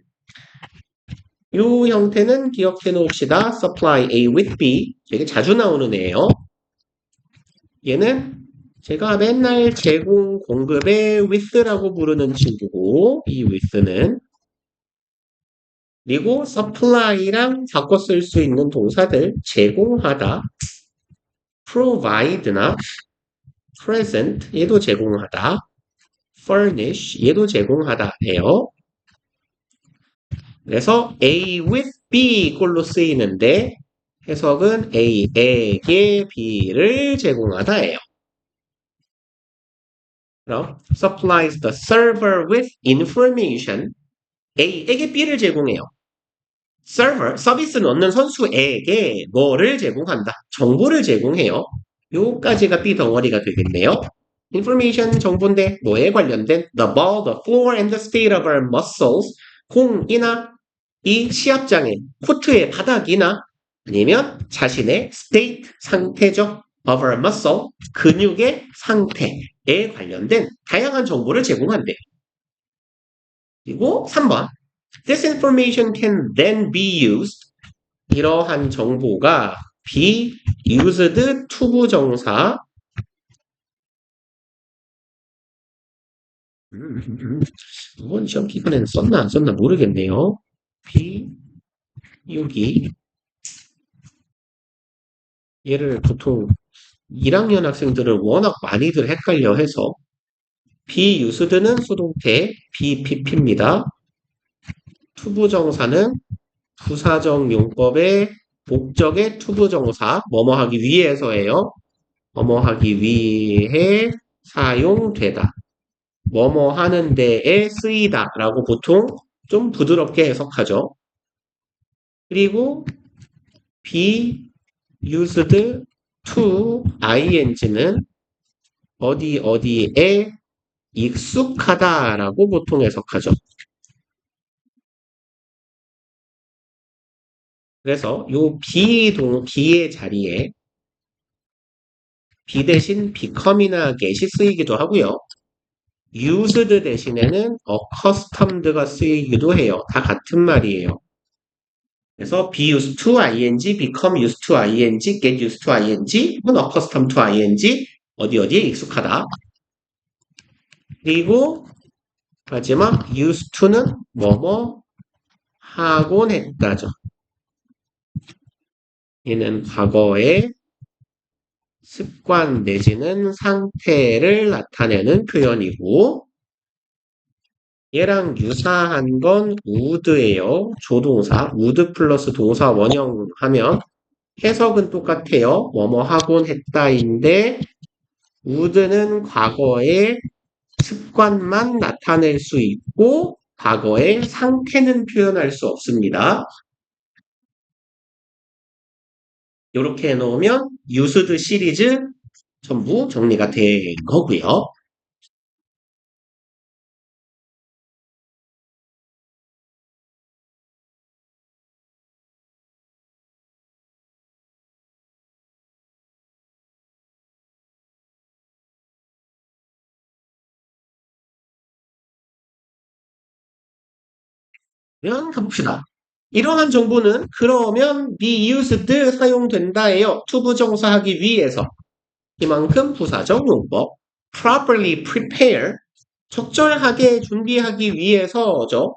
[SPEAKER 1] 이 형태는 기억해 놓읍시다. supply A with B. 되게 자주 나오는 애예요. 얘는 제가 맨날 제공 공급의 with라고 부르는 친구고 이 with는 그리고 supply랑 바꿔 쓸 수 있는 동사들 제공하다, provide나 present 얘도 제공하다, furnish 얘도 제공하다예요. 그래서 A with B 꼴로 쓰이는데 해석은 A에게 B를 제공하다예요. 그럼 supplies the server with information A에게 B를 제공해요. 서비스를 얻는 선수에게 뭐를 제공한다? 정보를 제공해요. 요까지가 B 덩어리가 되겠네요. information 정보인데 뭐에 관련된 the ball, the floor, and the state of our muscles 공이나 이 시합장의 코트의 바닥이나 아니면 자신의 state 상태죠. of our muscle 근육의 상태에 관련된 다양한 정보를 제공한대요. 그리고 3번 This information can then be used. 이러한 정보가 be used 투부정사 이번 시험 기간에는 썼나 안 썼나 모르겠네요. be 여기 얘를 보통 1학년 학생들은 워낙 많이들 헷갈려 해서 be used는 수동태 BPP입니다. 투부정사는 부사적 용법의 목적의 투부정사 뭐뭐 하기 위해서예요. 뭐뭐 하기 위해 사용되다. 뭐뭐 하는 데에 쓰이다 라고 보통 좀 부드럽게 해석하죠. 그리고 be used to ing는 어디에 익숙하다 라고 보통 해석하죠. 그래서 요 be의 자리에 be 대신 become이나 get이 쓰이기도 하고요. used 대신에는 accustomed가 쓰이기도 해요. 다 같은 말이에요. 그래서 be used to ing, become used to ing, get used to ing, 혹은 accustomed to ing 어디에 익숙하다. 그리고 마지막 used to는 뭐뭐 하곤 했다죠. 얘는 과거의 습관 내지는 상태를 나타내는 표현이고 얘랑 유사한 건 would예요. 조동사. would 플러스 동사 원형 하면 해석은 똑같아요. 뭐뭐 하곤 했다인데 would는 과거의 습관만 나타낼 수 있고 과거의 상태는 표현할 수 없습니다. 이렇게 해놓으면 used 시리즈 전부 정리가 된 거고요. 그러면 가봅시다. 이러한 정보는 그러면 be used 사용된다예요. 투부정사 하기 위해서. 이만큼 부사적 용법. properly prepare 적절하게 준비하기 위해서죠.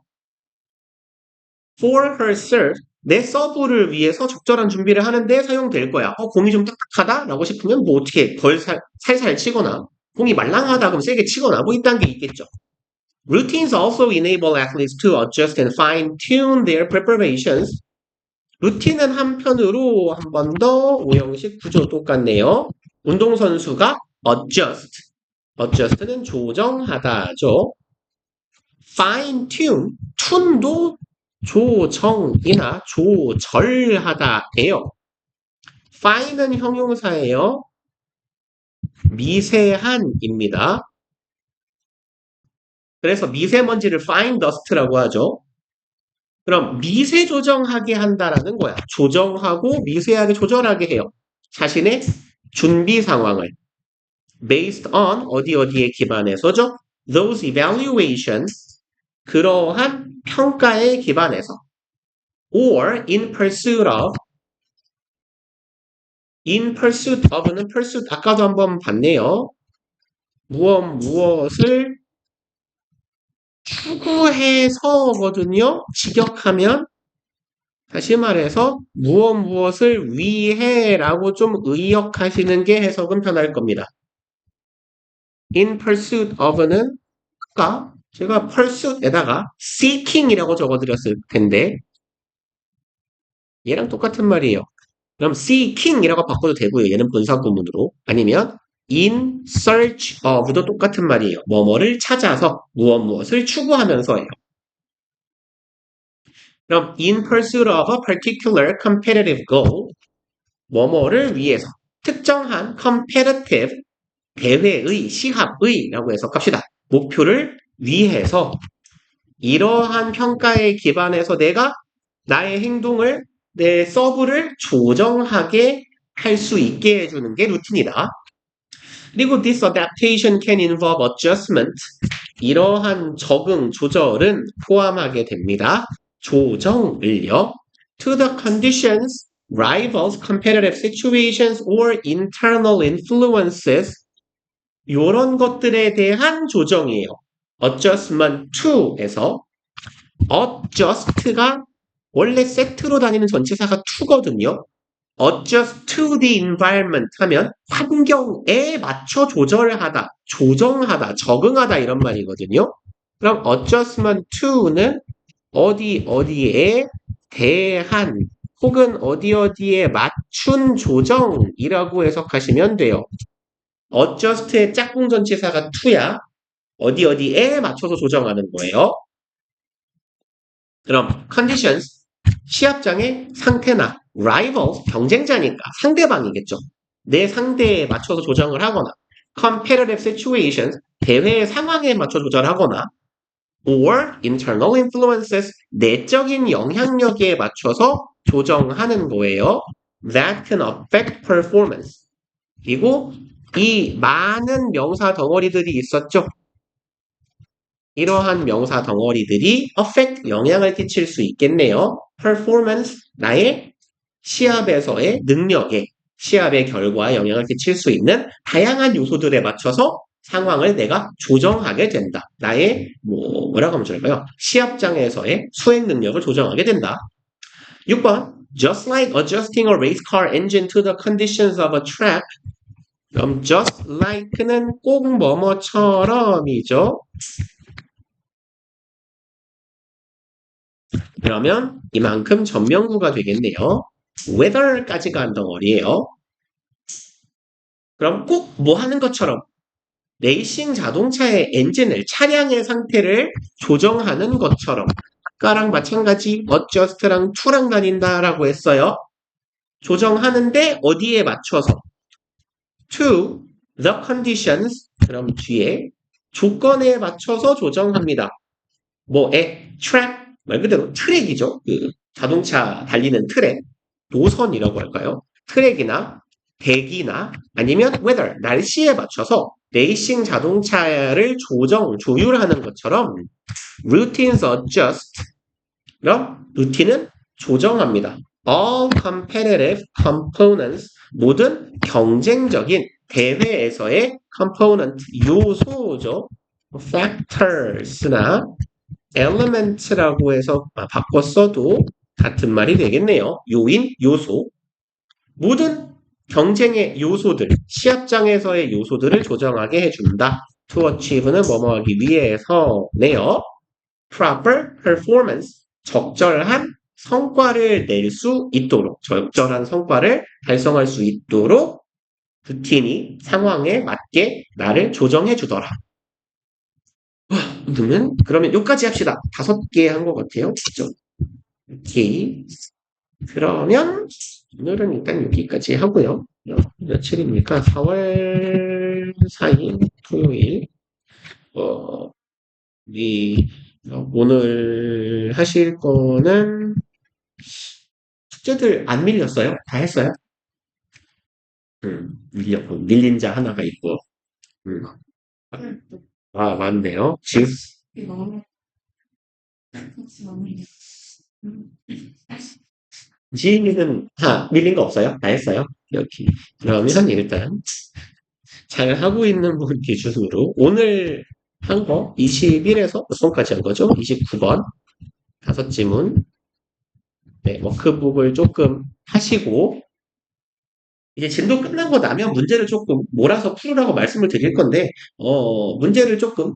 [SPEAKER 1] for herself 내 서브를 위해서 적절한 준비를 하는데 사용될 거야. 공이 좀 딱딱하다? 라고 싶으면 뭐 어떻게 덜 살살 치거나 공이 말랑하다 그럼 세게 치거나 뭐 이딴 게 있겠죠. Routines also enable athletes to adjust and fine-tune their preparations. 루틴은 한편으로 한 번 더 오형식 구조 똑같네요. 운동선수가 adjust는 조정하다죠. fine tune, tune도 조정이나 조절하다예요. fine은 형용사예요. 미세한입니다. 그래서 미세먼지를 fine dust라고 하죠. 그럼 미세 조정하게 한다라는 거야. 조정하고 미세하게 조절하게 해요. 자신의 준비 상황을 based on 어디에 기반해서죠. Those evaluations 그러한 평가에 기반해서 or in pursuit of는 pursuit 아까도 한번 봤네요. 무엇을 추구해서거든요. 직역하면 다시 말해서 무엇을 위해라고 좀 의역하시는 게 해석은 편할 겁니다. In pursuit of는 아까 제가 pursuit에다가 seeking이라고 적어드렸을 텐데 얘랑 똑같은 말이에요. 그럼 seeking이라고 바꿔도 되고요. 얘는 분사구문으로. 아니면 in search of도 똑같은 말이에요. 뭐뭐를 찾아서 무엇을 추구하면서예요. 그럼 in pursuit of a particular competitive goal 뭐뭐를 위해서 특정한 competitive 대회의, 시합의라고 해석합시다. 목표를 위해서 이러한 평가에 기반해서 내가 나의 행동을 내 서브를 조정하게 할 수 있게 해주는 게 루틴이다. 그리고 this adaptation can involve adjustment. 이러한 적응, 조절은 포함하게 됩니다. 조정을요. To the conditions, rivals, competitive situations, or internal influences. 이런 것들에 대한 조정이에요. adjustment to에서 adjust가 원래 세트로 다니는 전치사가 to거든요. adjust to the environment 하면 환경에 맞춰 조절하다, 조정하다, 적응하다 이런 말이거든요. 그럼 adjustment to는 어디에 대한 혹은 어디에 맞춘 조정이라고 해석하시면 돼요. adjust의 짝꿍 전치사가 to야. 어디에 맞춰서 조정하는 거예요. 그럼 conditions, 시합장의 상태나 rivals, 경쟁자니까 상대방이겠죠. 내 상대에 맞춰서 조정을 하거나 competitive situations, 대회 상황에 맞춰 조절하거나 or internal influences, 내적인 영향력에 맞춰서 조정하는 거예요. That can affect performance. 그리고 이 많은 명사 덩어리들이 있었죠. 이러한 명사 덩어리들이 affect, 영향을 끼칠 수 있겠네요. performance, 나의 시합에서의 능력에, 시합의 결과에 영향을 끼칠 수 있는 다양한 요소들에 맞춰서 상황을 내가 조정하게 된다. 나의 뭐라고 하면 좋을까요? 시합장에서의 수행 능력을 조정하게 된다. 6번 Just like adjusting a race car engine to the conditions of a track. 그럼 just like는 꼭 뭐뭐처럼이죠. 그러면 이만큼 전명구가 되겠네요. whether까지가 한 덩어리예요. 그럼 꼭 뭐 하는 것처럼 레이싱 자동차의 엔진을, 차량의 상태를 조정하는 것처럼 아까랑 마찬가지 adjust랑 to랑 다닌다라고 했어요. 조정하는데 어디에 맞춰서 to the conditions 그럼 뒤에 조건에 맞춰서 조정합니다. 뭐에 track 말 그대로 트랙이죠. 그 자동차 달리는 트랙, 노선이라고 할까요? 트랙이나 대기나 아니면 weather, 날씨에 맞춰서 레이싱 자동차를 조율하는 것처럼 routines adjust, 그럼 루틴은 조정합니다. All competitive components, 모든 경쟁적인 대회에서의 component, 요소죠. factors나 element라고 해서 바꿔 써도 같은 말이 되겠네요. 요인, 요소. 모든 경쟁의 요소들, 시합장에서의 요소들을 조정하게 해준다. To achieve는 뭐뭐 하기 위해서네요. Proper performance, 적절한 성과를 낼 수 있도록, 적절한 성과를 달성할 수 있도록 루틴이 상황에 맞게 나를 조정해 주더라. 그러면 여기까지 합시다. 5개 한 것 같아요. 그죠? 오케이. 그러면 오늘은 일단 여기까지 하고요. 며칠입니까? 4월 4일 토요일. 어, 우리 오늘 하실 거는 숙제들 안 밀렸어요? 다 했어요? 밀렸고 밀린 자 하나가 있고. 음. 아, 맞네요. 지금 지민은 밀린 거 없어요? 다 했어요? 여기. 그러면 일단 잘 하고 있는 분 기준으로 오늘 한 거 21에서 몇 번까지 한 거죠? 29번 5지문 네, 워크북을 조금 하시고 이제 진도 끝난 거 나면 문제를 조금 몰아서 풀으라고 말씀을 드릴 건데 문제를 조금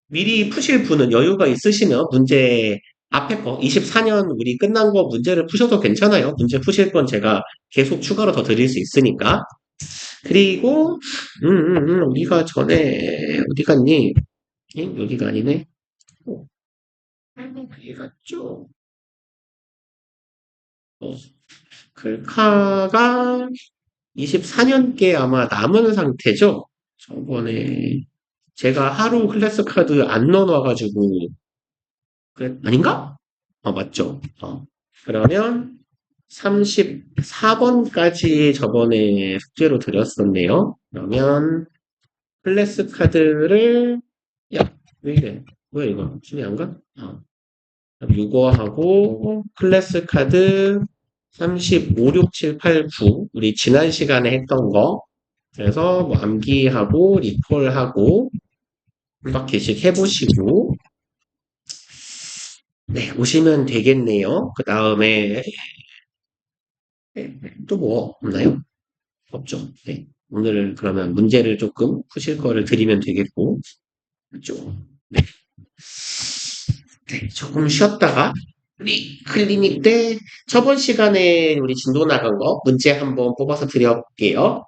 [SPEAKER 1] 미리 푸실 분은 여유가 있으시면 문제 앞에 거 24년 우리 끝난 거 문제를 푸셔도 괜찮아요. 문제 푸실 건 제가 계속 추가로 더 드릴 수 있으니까. 그리고 우리가 전에 어디 갔니? 여기가 아니네. 어, 어디 갔죠? 어, 글카가 24년께 아마 남은 상태죠? 저번에 제가 하루 클래스 카드 안 넣어놔가지고 그래, 아닌가? 맞죠. 그러면 34번까지 저번에 숙제로 드렸었네요. 그러면 클래스 카드를 야, 왜 이래? 뭐야 이거? 중요한가? 이거하고 클래스 카드 35, 6, 7, 8, 9 우리 지난 시간에 했던 거 그래서 뭐 암기하고 리콜하고 한 바퀴씩 해보시고 네, 오시면 되겠네요. 그 다음에 또 뭐 없나요? 없죠. 네. 오늘 그러면 문제를 조금 푸실 거를 드리면 되겠고 그죠? 네. 네, 조금 쉬었다가 우리 클리닉 때 저번 시간에 우리 진도 나간 거 문제 한번 뽑아서 드려볼게요.